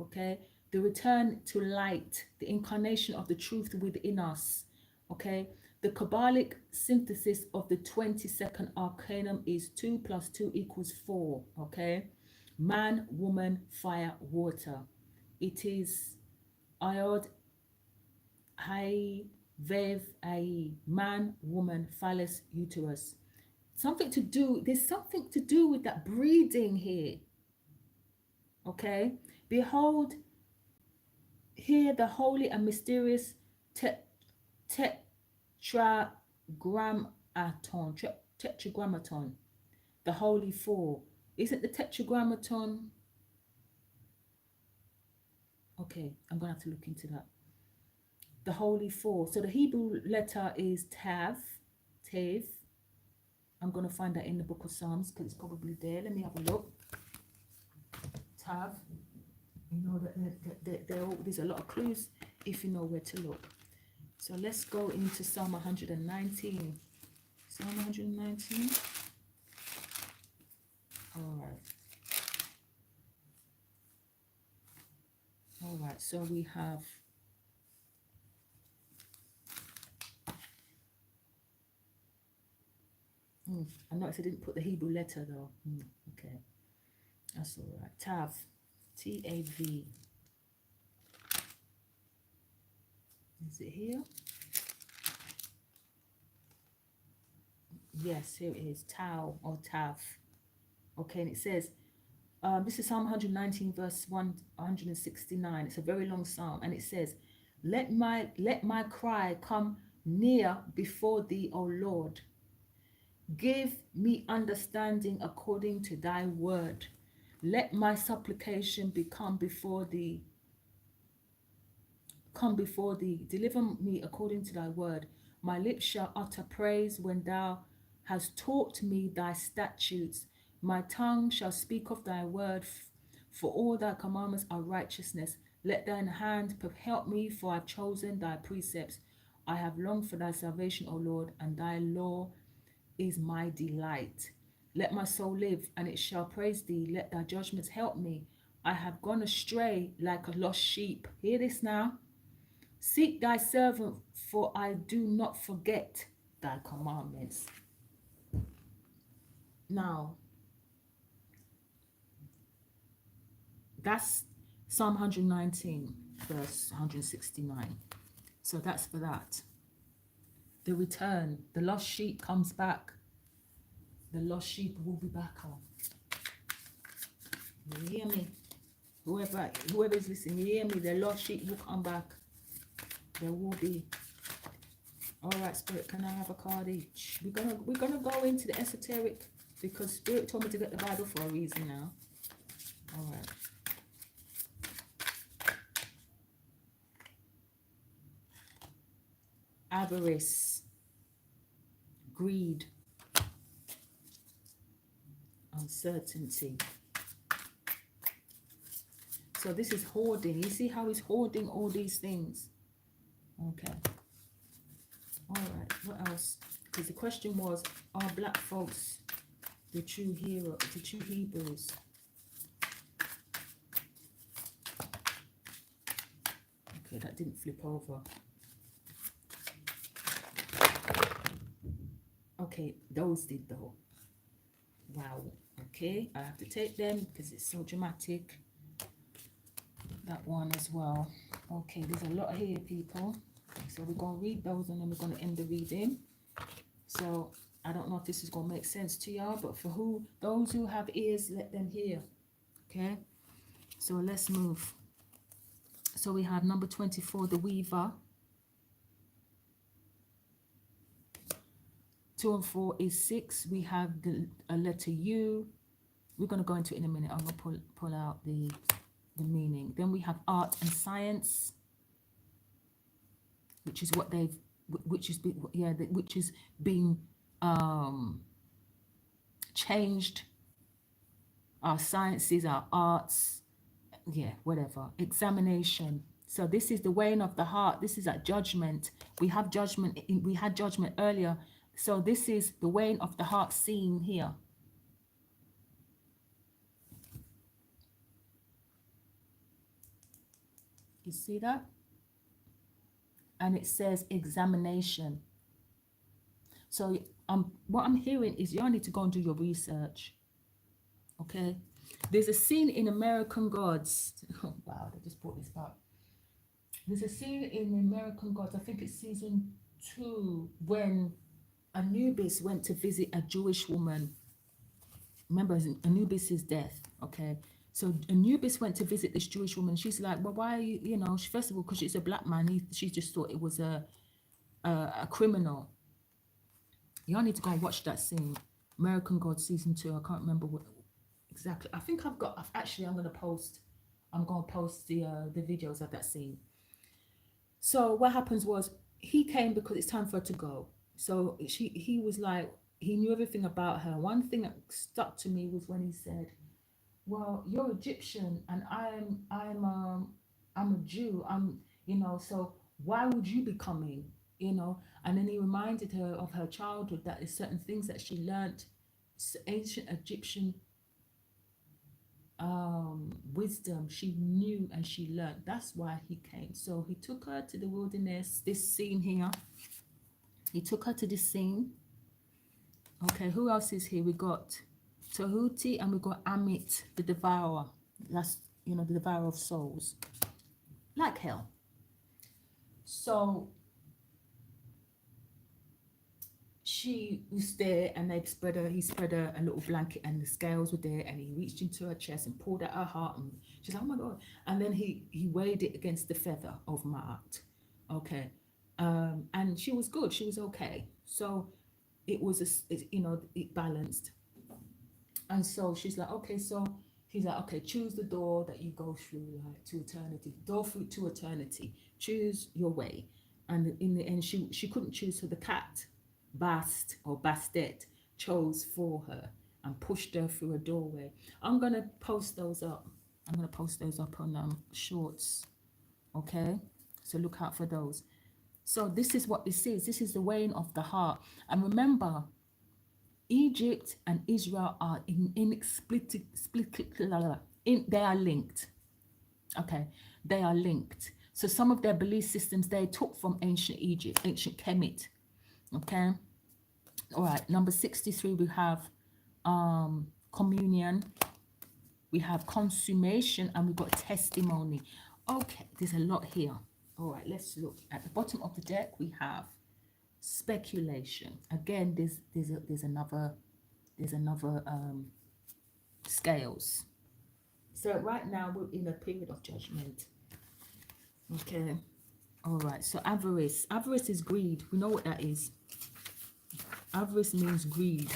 Okay, the return to light, the incarnation of the truth within us. Okay, the Kabbalic synthesis of the 22nd arcanum is 2 + 2 = 4. Okay, man, woman, fire, water. It is Iod, Hai, Vev, Ai, man, woman, phallus, uterus. Something to do, there's something to do with that breathing here. Okay, behold, here the holy and mysterious tetragrammaton, the holy four. Isn't the tetragrammaton? Okay, I'm gonna have to look into that. The holy four. So the Hebrew letter is Tav. I'm gonna find that in the book of Psalms because it's probably there. Let me have a look. Tav. You know that there's a lot of clues if you know where to look. So let's go into Psalm 119. Psalm 119. All right, so we have I noticed I didn't put the Hebrew letter though. Okay, that's all right. Tav, T-A-V. Is it here? Yes, here it is. Tau or Tav. Okay, and it says, this is Psalm 119, verse 169. It's a very long psalm, and it says, Let my cry come near before thee, O Lord. Give me understanding according to thy word. Let my supplication come before thee. Come before thee. Deliver me according to thy word. My lips shall utter praise when thou hast taught me thy statutes. My tongue shall speak of thy word, for all thy commandments are righteousness. Let thine hand help me, for I have chosen thy precepts. I have longed for thy salvation, O Lord, and thy law is my delight. Let my soul live, and it shall praise thee. Let thy judgments help me. I have gone astray like a lost sheep. Hear this now. Seek thy servant, for I do not forget thy commandments. Now, that's Psalm 119, verse 169. So that's for that. The return, the lost sheep comes back. The lost sheep will be back home. You hear me? Whoever is listening, you hear me? The lost sheep will come back. There will be. All right, Spirit, can I have a card each? We're gonna go into the esoteric because Spirit told me to get the Bible for a reason now. All right. Avarice, greed, uncertainty. So this is hoarding. You see how he's hoarding all these things? Okay. All right, what else? Because the question was, are black folks the true hero, the true Hebrews? Okay, that didn't flip over. Okay, those did though. Wow. Okay, I have to take them because it's so dramatic. That one as well. Okay, there's a lot here, people. So we're going to read those and then we're going to end the reading. So I don't know if this is going to make sense to y'all, but for those who have ears, let them hear. Okay, so let's move. So we have number 24, the Weaver. 2 and 4 is 6. We have a letter U. We're going to go into it in a minute. I'm going to pull out the meaning. Then we have art and science, which is what they've, which is being changed. Our sciences, our arts, yeah, whatever. Examination. So this is the weighing of the heart. This is at judgment. We have judgment. We had judgment earlier. So this is the weighing of the heart seen here. You see that? And it says examination. So what I'm hearing is you need to go and do your research. Okay. There's a scene in American Gods. Oh, wow, I just brought this back. There's a scene in American Gods, I think it's season 2, when Anubis went to visit a Jewish woman. Remember, Anubis's death. Okay. So Anubis went to visit this Jewish woman. She's like, well, why are you, you know, first of all, because she's a black man, she just thought it was a criminal. Y'all need to go and watch that scene. American Gods season 2. I can't remember what exactly. I think I'm going to post the videos of that scene. So what happens was he came because it's time for her to go. So he was like, he knew everything about her. One thing that stuck to me was when he said, well, you're Egyptian and I'm a Jew. You know, so why would you be coming? You know, and then he reminded her of her childhood, that there's certain things that she learned, ancient Egyptian wisdom she knew and she learned. That's why he came. So he took her to the wilderness, this scene here. He took her to this scene. Okay, who else is here? We got Tahuti and we got Amit, the devourer. That's, you know, the devourer of souls. Like hell. So she was there and he spread her a little blanket and the scales were there, and he reached into her chest and pulled out her heart, and she's like, oh my God. And then he weighed it against the feather of Ma'at. Okay. And she was good. She was okay. So it was, you know, it balanced. And so she's like, okay, so he's like, okay, choose the door that you go through, like, to eternity. Door through to eternity. Choose your way. And in the end, she couldn't choose, so the cat, Bastet, chose for her and pushed her through a doorway. I'm going to post those up. I'm going to post those up on shorts. Okay? So look out for those. So this is what this is. This is the weighing of the heart. And remember, Egypt and Israel are they are linked. Okay, they are linked. So some of their belief systems they took from ancient Egypt, ancient Kemet. Okay. All right. Number 63, we have communion. We have consummation, and we've got testimony. Okay, there's a lot here. All right, let's look at the bottom of the deck. We have speculation. Again, there's another scales. So right now we're in a period of judgment. Okay. All right. So avarice. Avarice is greed. We know what that is. Avarice means greed.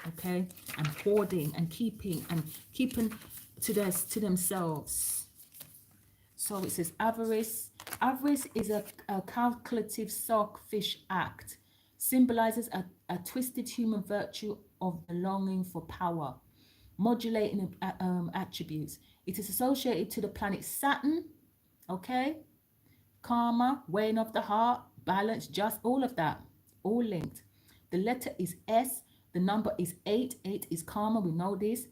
Okay, and hoarding and keeping to themselves. So it says avarice. Avarice is a calculative, selfish act. Symbolizes a twisted human virtue of the longing for power, modulating attributes. It is associated to the planet Saturn. Okay, karma, weighing of the heart, balance, just all of that, all linked. The letter is S, the number is 8. 8 is karma, we know this.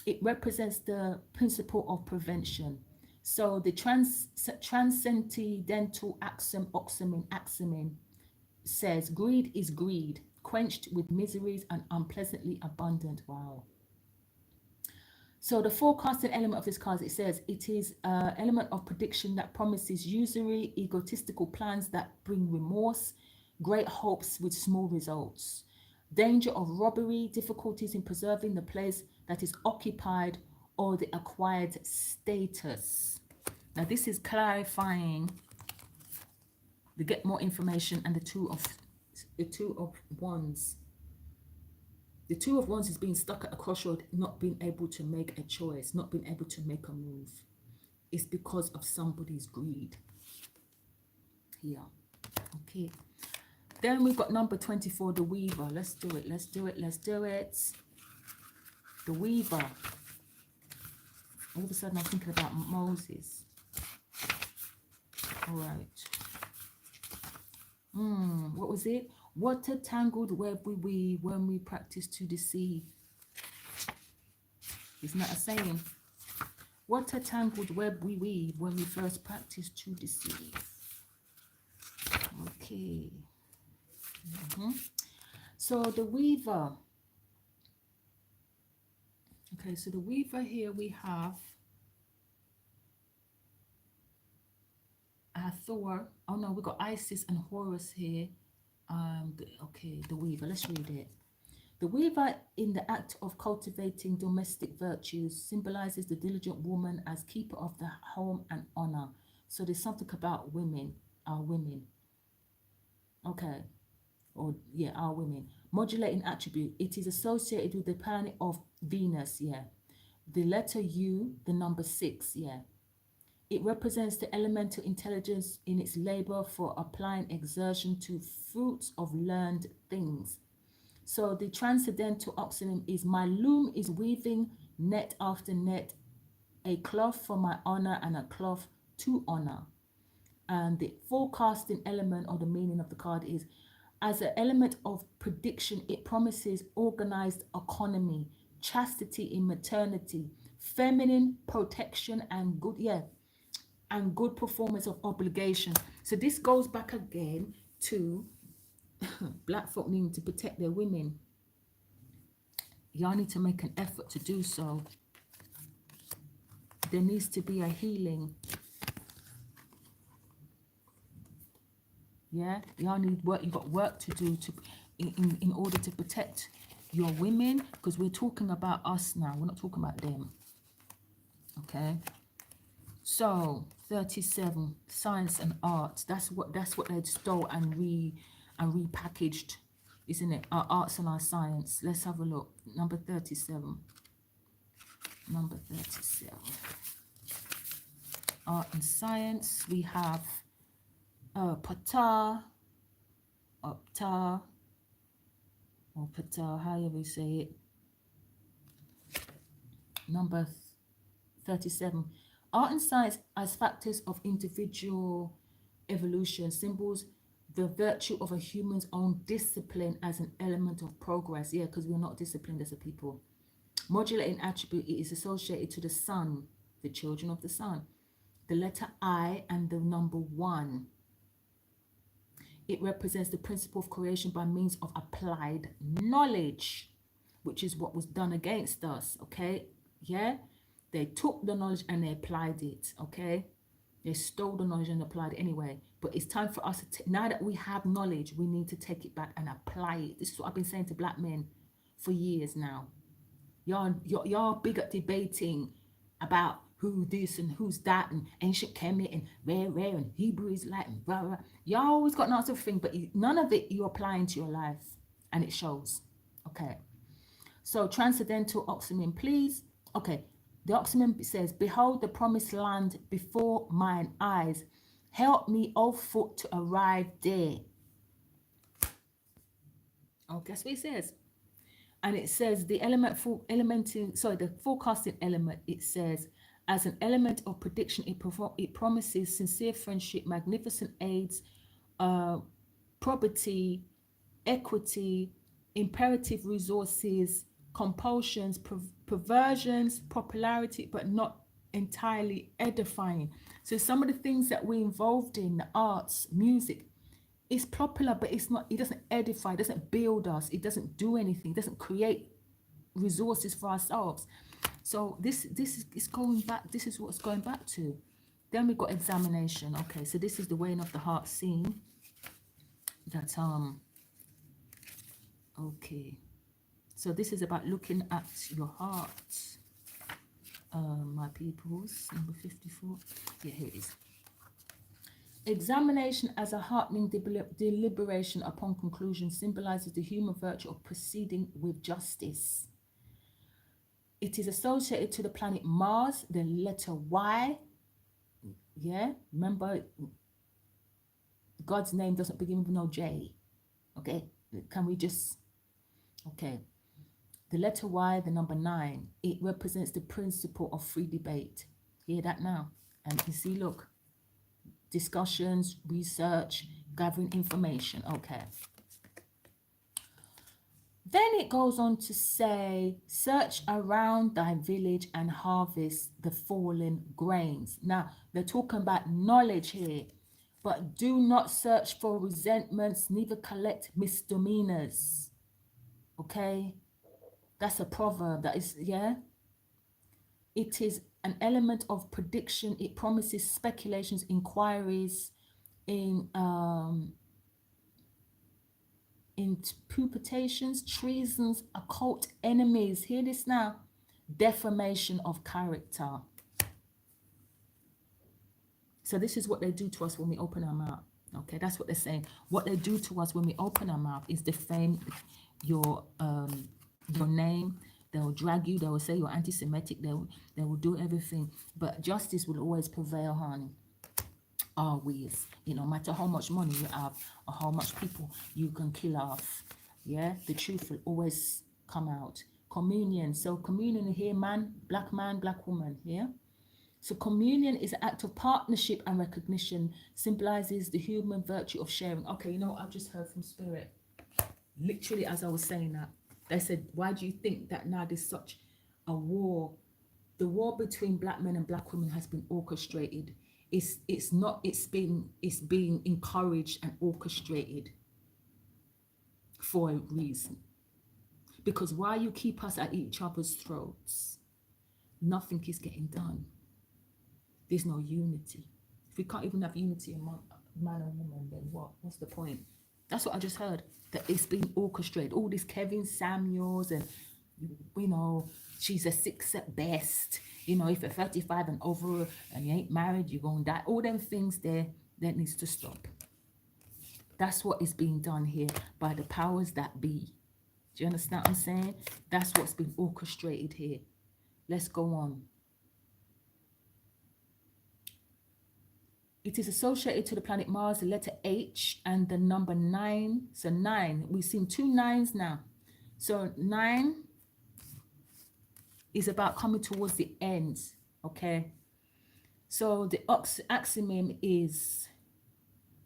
It represents the principle of prevention. So the transcendental axiom says greed is greed, quenched with miseries and unpleasantly abundant. Wow. So the forecasting element of this card, it says it is an element of prediction that promises usury, egotistical plans that bring remorse, great hopes with small results, danger of robbery, difficulties in preserving the place that is occupied or the acquired status. Now this is clarifying the get more information and the two of wands. The Two of Wands is being stuck at a crossroad, not being able to make a choice, not being able to make a move. It's because of somebody's greed. Here. Okay. Then we've got number 24, the Weaver. Let's do it. Let's do it. Let's do it. The Weaver. All of a sudden I'm thinking about Moses. All right. What was it? What a tangled web we weave when we practice to deceive. Isn't that a saying? What a tangled web we weave when we first practice to deceive. Okay. So the Weaver. Okay, so the Weaver here we have Thor. Oh no, we got Isis and Horus here. Okay, the Weaver. Let's read it. The Weaver, in the act of cultivating domestic virtues, symbolizes the diligent woman as keeper of the home and honor. So there's something about women, our women. Okay, or yeah, our women. Modulating attribute. It is associated with the planet of Venus. Yeah, the letter U, the number 6. Yeah. It represents the elemental intelligence in its labor for applying exertion to fruits of learned things. So the transcendental oxynym is my loom is weaving net after net, a cloth for my honor and a cloth to honor. And the forecasting element or the meaning of the card is as an element of prediction, it promises organized economy, chastity in maternity, feminine protection and good, and good performance of obligation. So this goes back again to black folk needing to protect their women. Y'all need to make an effort to do so. There needs to be a healing. Yeah, y'all need work. You got work to do to in order to protect your women, because we're talking about us now. We're not talking about them. Okay. So 37, science and art. That's what they stole and repackaged, isn't it? Our arts and our science. Let's have a look. Number 37. Number 37. Art and science. We have Pata, Opta, or Pata, however you say it. Number 37. Art and science as factors of individual evolution, symbols the virtue of a human's own discipline as an element of progress. Yeah, because we're not disciplined as a people. Modulating attribute, it is associated to the sun, the children of the sun. The letter I and the number 1. It represents the principle of creation by means of applied knowledge, which is what was done against us. Okay, yeah. They took the knowledge and they applied it, okay? They stole the knowledge and applied it anyway. But it's time for us to, now that we have knowledge, we need to take it back and apply it. This is what I've been saying to black men for years now. Y'all big at debating about who this and who's that and ancient Kemet and where and Hebrew is like and blah, blah. Y'all always got an answer for things, but none of it you're applying to your life. And it shows, okay? So transcendental oxymen, please. Okay. The oxymen says, behold the promised land before mine eyes. Help me, O foot, to arrive there. Oh, guess what it says? And it says the the forecasting element, it says, as an element of prediction, it promises sincere friendship, magnificent aids property, equity, imperative resources, compulsions, perversions, popularity, but not entirely edifying. So some of the things that we're involved in, the arts, music, it's popular, but it's not, it doesn't edify, it doesn't build us, it doesn't do anything, it doesn't create resources for ourselves. So this is going back, this is what's going back to. Then we've got examination. Okay, so this is the weighing of the heart scene. That okay. So this is about looking at your heart. My peoples, number 54. Yeah, here it is. Examination as a heartening deliberation upon conclusion symbolizes the human virtue of proceeding with justice. It is associated to the planet Mars, the letter Y. Yeah, remember, God's name doesn't begin with no J. Okay, can we just, okay. The letter Y, the number 9, it represents the principle of free debate. Hear that now? And you see, look, discussions, research, gathering information. Okay. Then it goes on to say, search around thy village and harvest the fallen grains. Now, they're talking about knowledge here, but do not search for resentments, neither collect misdemeanors. Okay? That's a proverb. That is, yeah. It is an element of prediction. It promises speculations, inquiries, interpretations, treasons, occult enemies. Hear this now. Defamation of character. So this is what they do to us when we open our mouth. Okay, that's what they're saying. What they do to us when we open our mouth is defame your name. They'll drag you. They will say you're anti-Semitic. They will do everything. But justice will always prevail, honey. Always. No matter how much money you have or how much people you can kill off. Yeah, the truth will always come out. Communion. So communion here, man, black woman. Yeah. So communion is an act of partnership and recognition, symbolizes the human virtue of sharing. Okay, I've just heard from Spirit. Literally, as I was saying that, they said, why do you think that now there's such a war? The war between black men and black women has been orchestrated. It's being encouraged and orchestrated for a reason. Because while you keep us at each other's throats, nothing is getting done. There's no unity. If we can't even have unity among man and woman, then what? What's the point? That's what I just heard. That it's been orchestrated. All this Kevin Samuels and, she's a 6 at best. If you're 35 and over and you ain't married, you're going to die. All them things there, that needs to stop. That's what is being done here by the powers that be. Do you understand what I'm saying? That's what's been orchestrated here. Let's go on. It is associated to the planet Mars, the letter H and the number 9. So 9, we've seen 2 9s now. So 9 is about coming towards the end, okay? So the axiom is,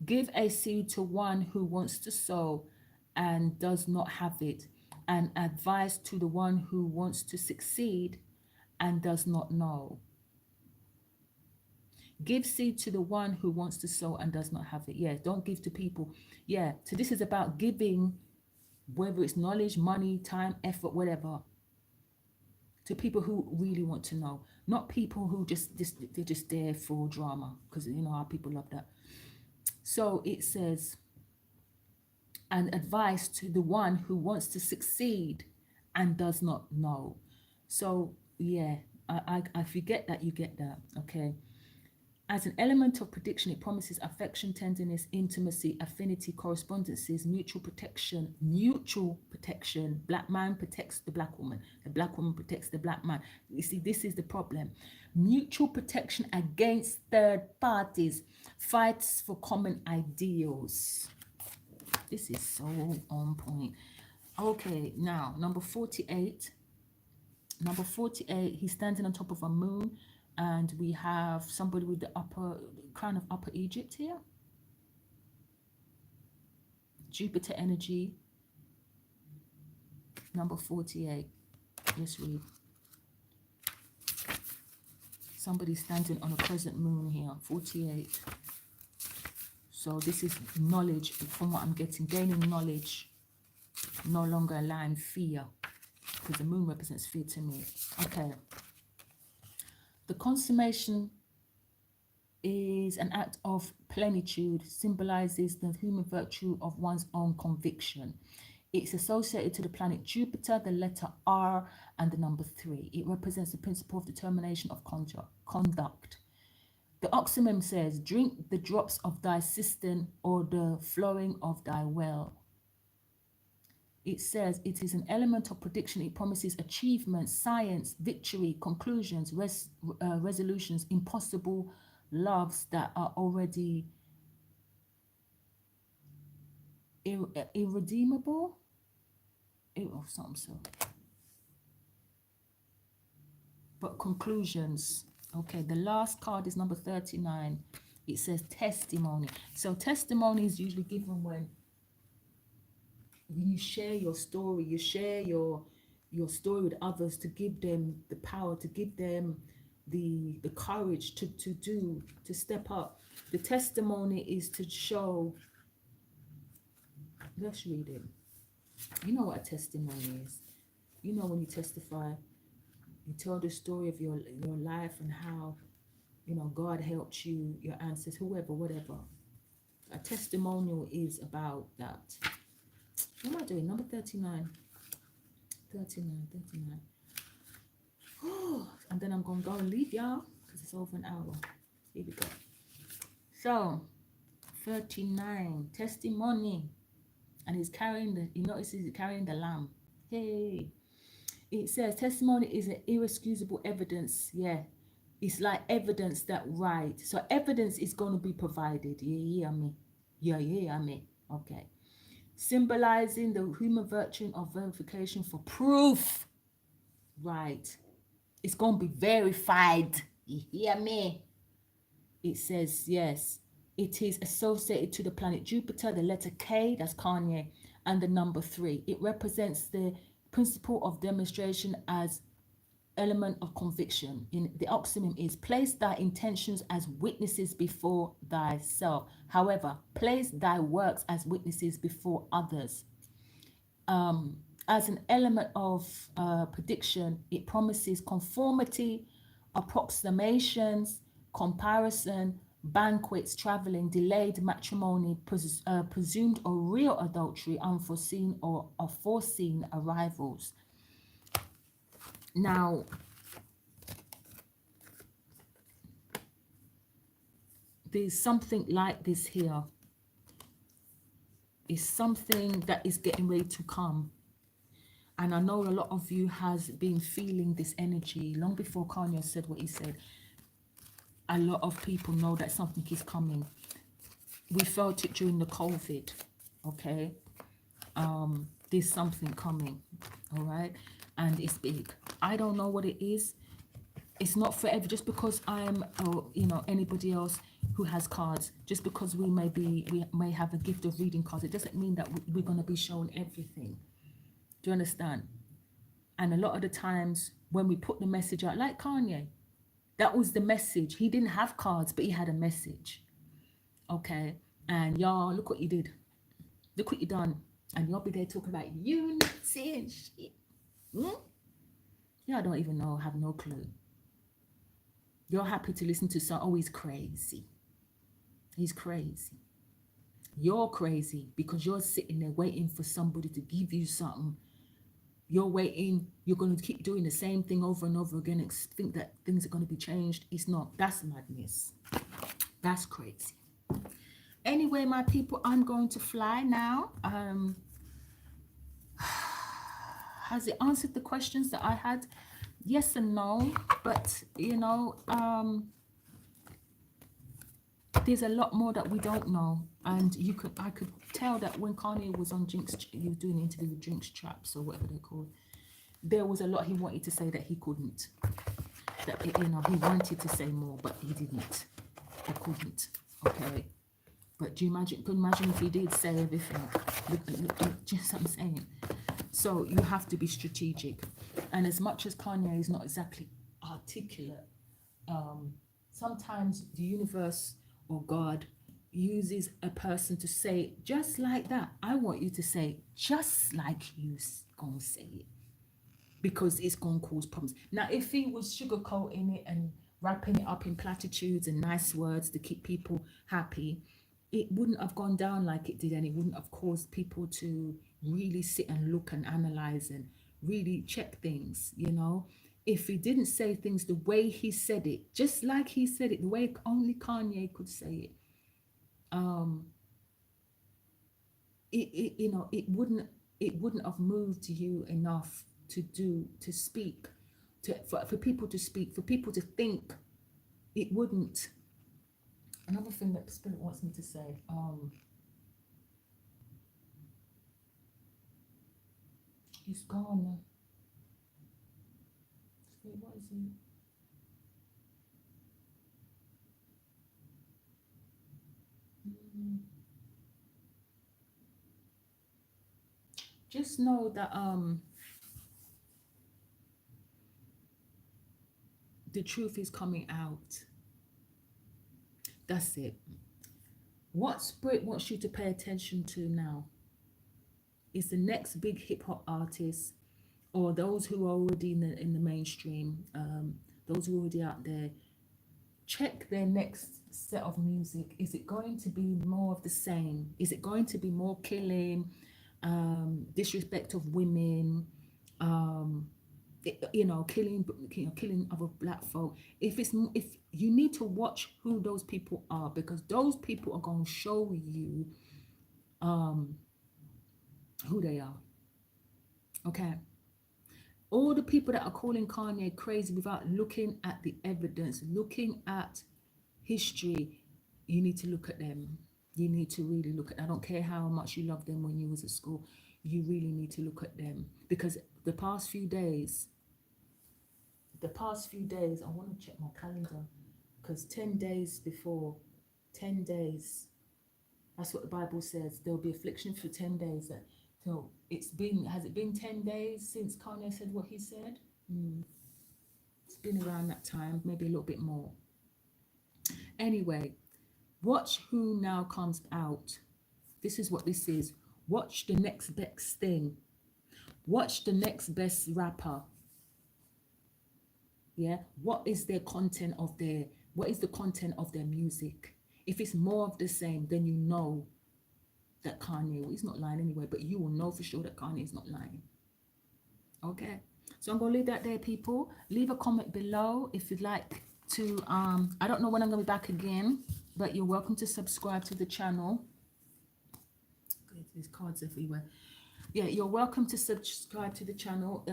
give a seed to one who wants to sow and does not have it, and advice to the one who wants to succeed and does not know. Give seed to the one who wants to sow and does not have it. Yeah, don't give to people. Yeah, so this is about giving, whether it's knowledge, money, time, effort, whatever, to people who really want to know. Not people who they're just there for drama, because you know how people love that. So it says, and advice to the one who wants to succeed and does not know. So yeah, if you get that, you get that, okay? As an element of prediction, it promises affection, tenderness, intimacy, affinity, correspondences, mutual protection. Black man protects the black woman. The black woman protects the black man. You see, this is the problem. Mutual protection against third parties. Fights for common ideals. This is so on point. Okay, now, number 48. Number 48, he's standing on top of a moon. And we have somebody with the crown of Upper Egypt here. Jupiter energy, number 48. Let's read. Somebody standing on a crescent moon here, 48. So this is knowledge, from what I'm getting, gaining knowledge, no longer allowing fear, because the moon represents fear to me. Okay. The consummation is an act of plenitude, symbolizes the human virtue of one's own conviction. It's associated to the planet Jupiter, the letter R, and the number 3. It represents the principle of determination of conduct. The oxymem says, drink the drops of thy cistern or the flowing of thy well. It says it is an element of prediction. It promises achievement, science, victory, conclusions, resolutions, impossible loves that are already irredeemable. But conclusions. Okay, the last card is number 39. It says testimony. So testimony is usually given when you share your story, you share your story with others, to give them the power, to give them the courage to step up. The testimony is to show. Let's read it. You know what a testimony is. You know, when you testify, you tell the story of your life and how, you know, God helped you, your ancestors, whoever, whatever. A testimonial is about that. What am I doing? Number 39. 39. Oh, and then I'm going to go and leave y'all because it's over an hour. Here we go. So, 39. Testimony. And he's carrying the, you notice he's carrying the lamb. Hey. It says testimony is an irrefutable evidence. Yeah. It's like evidence that right. So evidence is going to be provided. Yeah, me. Yeah, me. Okay. Symbolizing the human virtue of verification for proof. Right. It's going to be verified. You hear me? It says, yes, it is associated to the planet Jupiter, the letter K, that's Kanye, and the number 3. It represents the principle of demonstration as element of conviction. In the oxymem is place thy intentions as witnesses before thyself. However, place thy works as witnesses before others. As an element of prediction, it promises conformity, approximations, comparison, banquets, traveling, delayed matrimony, presumed or real adultery, unforeseen or foreseen arrivals. Now, there's something like this here. It's something that is getting ready to come. And I know a lot of you has been feeling this energy long before Kanye said what he said. A lot of people know that something is coming. We felt it during the COVID, okay? There's something coming, all right? And it's big. I don't know what it is. It's not forever. Just because I'm, you know, anybody else who has cards, just because we may have a gift of reading cards, it doesn't mean that we're going to be shown everything. Do you understand? And a lot of the times when we put the message out, like Kanye, that was the message. He didn't have cards, but he had a message. Okay? And y'all, look what you did. Look what you done. And y'all be there talking about unity and shit. Y'all don't even know, have no clue. You're happy to listen to some, oh, he's crazy. He's crazy. You're crazy because you're sitting there waiting for somebody to give you something. You're waiting, you're going to keep doing the same thing over and over again and think that things are going to be changed. It's not. That's madness. That's crazy. Anyway, my people, I'm going to fly now. Has it answered the questions that I had? Yes and no, but you know, there's a lot more that we don't know, and I could tell that when Kanye was on Jinx, he was doing an interview with Jinx Traps or whatever they're called. There was a lot he wanted to say that he couldn't. That, you know, he wanted to say more, but he didn't. He couldn't. Okay. But do you imagine? Can you imagine if he did say everything? Just what I'm saying. So you have to be strategic. And as much as Kanye is not exactly articulate, sometimes the universe or God uses a person to say just like that. I want you to say just like you gonna say it, because it's gonna cause problems. Now, if he was sugarcoating it and wrapping it up in platitudes and nice words to keep people happy, it wouldn't have gone down like it did, and it wouldn't have caused people to really sit and look and analyze and really check things, you know. If he didn't say things the way he said it, just like he said it, the way only Kanye could say it, um, you know, it wouldn't have moved you enough to speak, for people to speak, for people to think. It wouldn't. Another thing that Spirit wants me to say, he's gone. Spirit, what is he? Mm. Just know that the truth is coming out. That's it. What Spirit wants you to pay attention to now is the next big hip hop artist, or those who are already in the mainstream, those who are already out there. Check their next set of music. Is it going to be more of the same? Is it going to be more killing, disrespect of women, you know, killing other black folk? If you need to watch who those people are, because those people are going to show you who they are. Okay. All the people that are calling Kanye crazy without looking at the evidence, looking at history, you need to look at them. You need to really look at. I don't care how much you love them when you was at school. You really need to look at them, because the past few days, I want to check my calendar, because 10 days before, 10 days, that's what the Bible says. There'll be affliction for 10 days. So has it been 10 days since Kanye said what he said? It's been around that time, maybe a little bit more. Anyway, watch who now comes out. This is what this is. Watch the next best thing. Watch the next best rapper. Yeah. What is the content of their music? If it's more of the same, then you know that Kanye, well, he's not lying anyway, but you will know for sure that Kanye is not lying. Okay. So I'm gonna leave that there, people. Leave a comment below if you'd like to. I don't know when I'm gonna be back again, but you're welcome to subscribe to the channel. There's cards everywhere. Yeah, you're welcome to subscribe to the channel.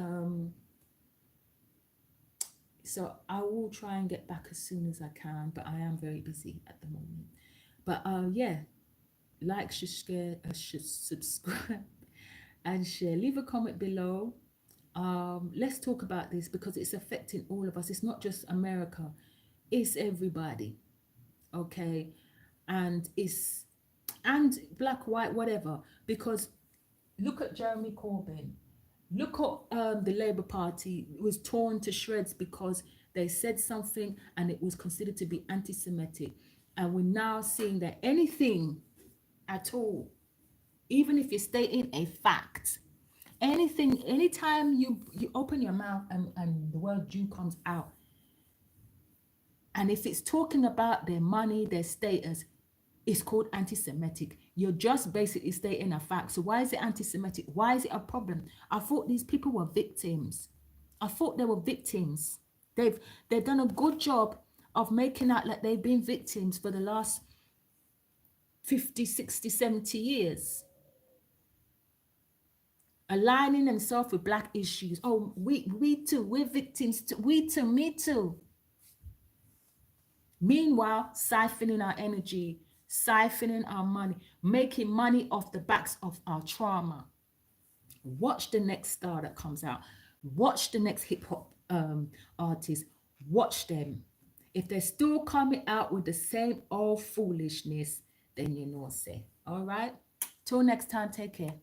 So I will try and get back as soon as I can, but I am very busy at the moment. But yeah, like, share, subscribe, and share. Leave a comment below. Let's talk about this, because it's affecting all of us. It's not just America, it's everybody. Okay, and black, white, whatever. Because look at Jeremy Corbyn. Look at the Labour Party. It was torn to shreds because they said something and it was considered to be anti-Semitic. And we're now seeing that anything at all, even if you're stating a fact, anything, anytime you open your mouth and the word Jew comes out, and if it's talking about their money, their status, it's called anti-Semitic. You're just basically stating a fact. So why is it anti-Semitic? Why is it a problem? I thought these people were victims. I thought they were victims. They've done a good job of making out like they've been victims for the last 50, 60, 70 years. Aligning themselves with black issues. Oh, we too, we're victims too. We too, me too. Meanwhile, siphoning our energy, siphoning our money, making money off the backs of our trauma. Watch the next star that comes out. Watch the next hip hop artist. Watch them. If they're still coming out with the same old foolishness, then you know say. All right. Till next time, take care.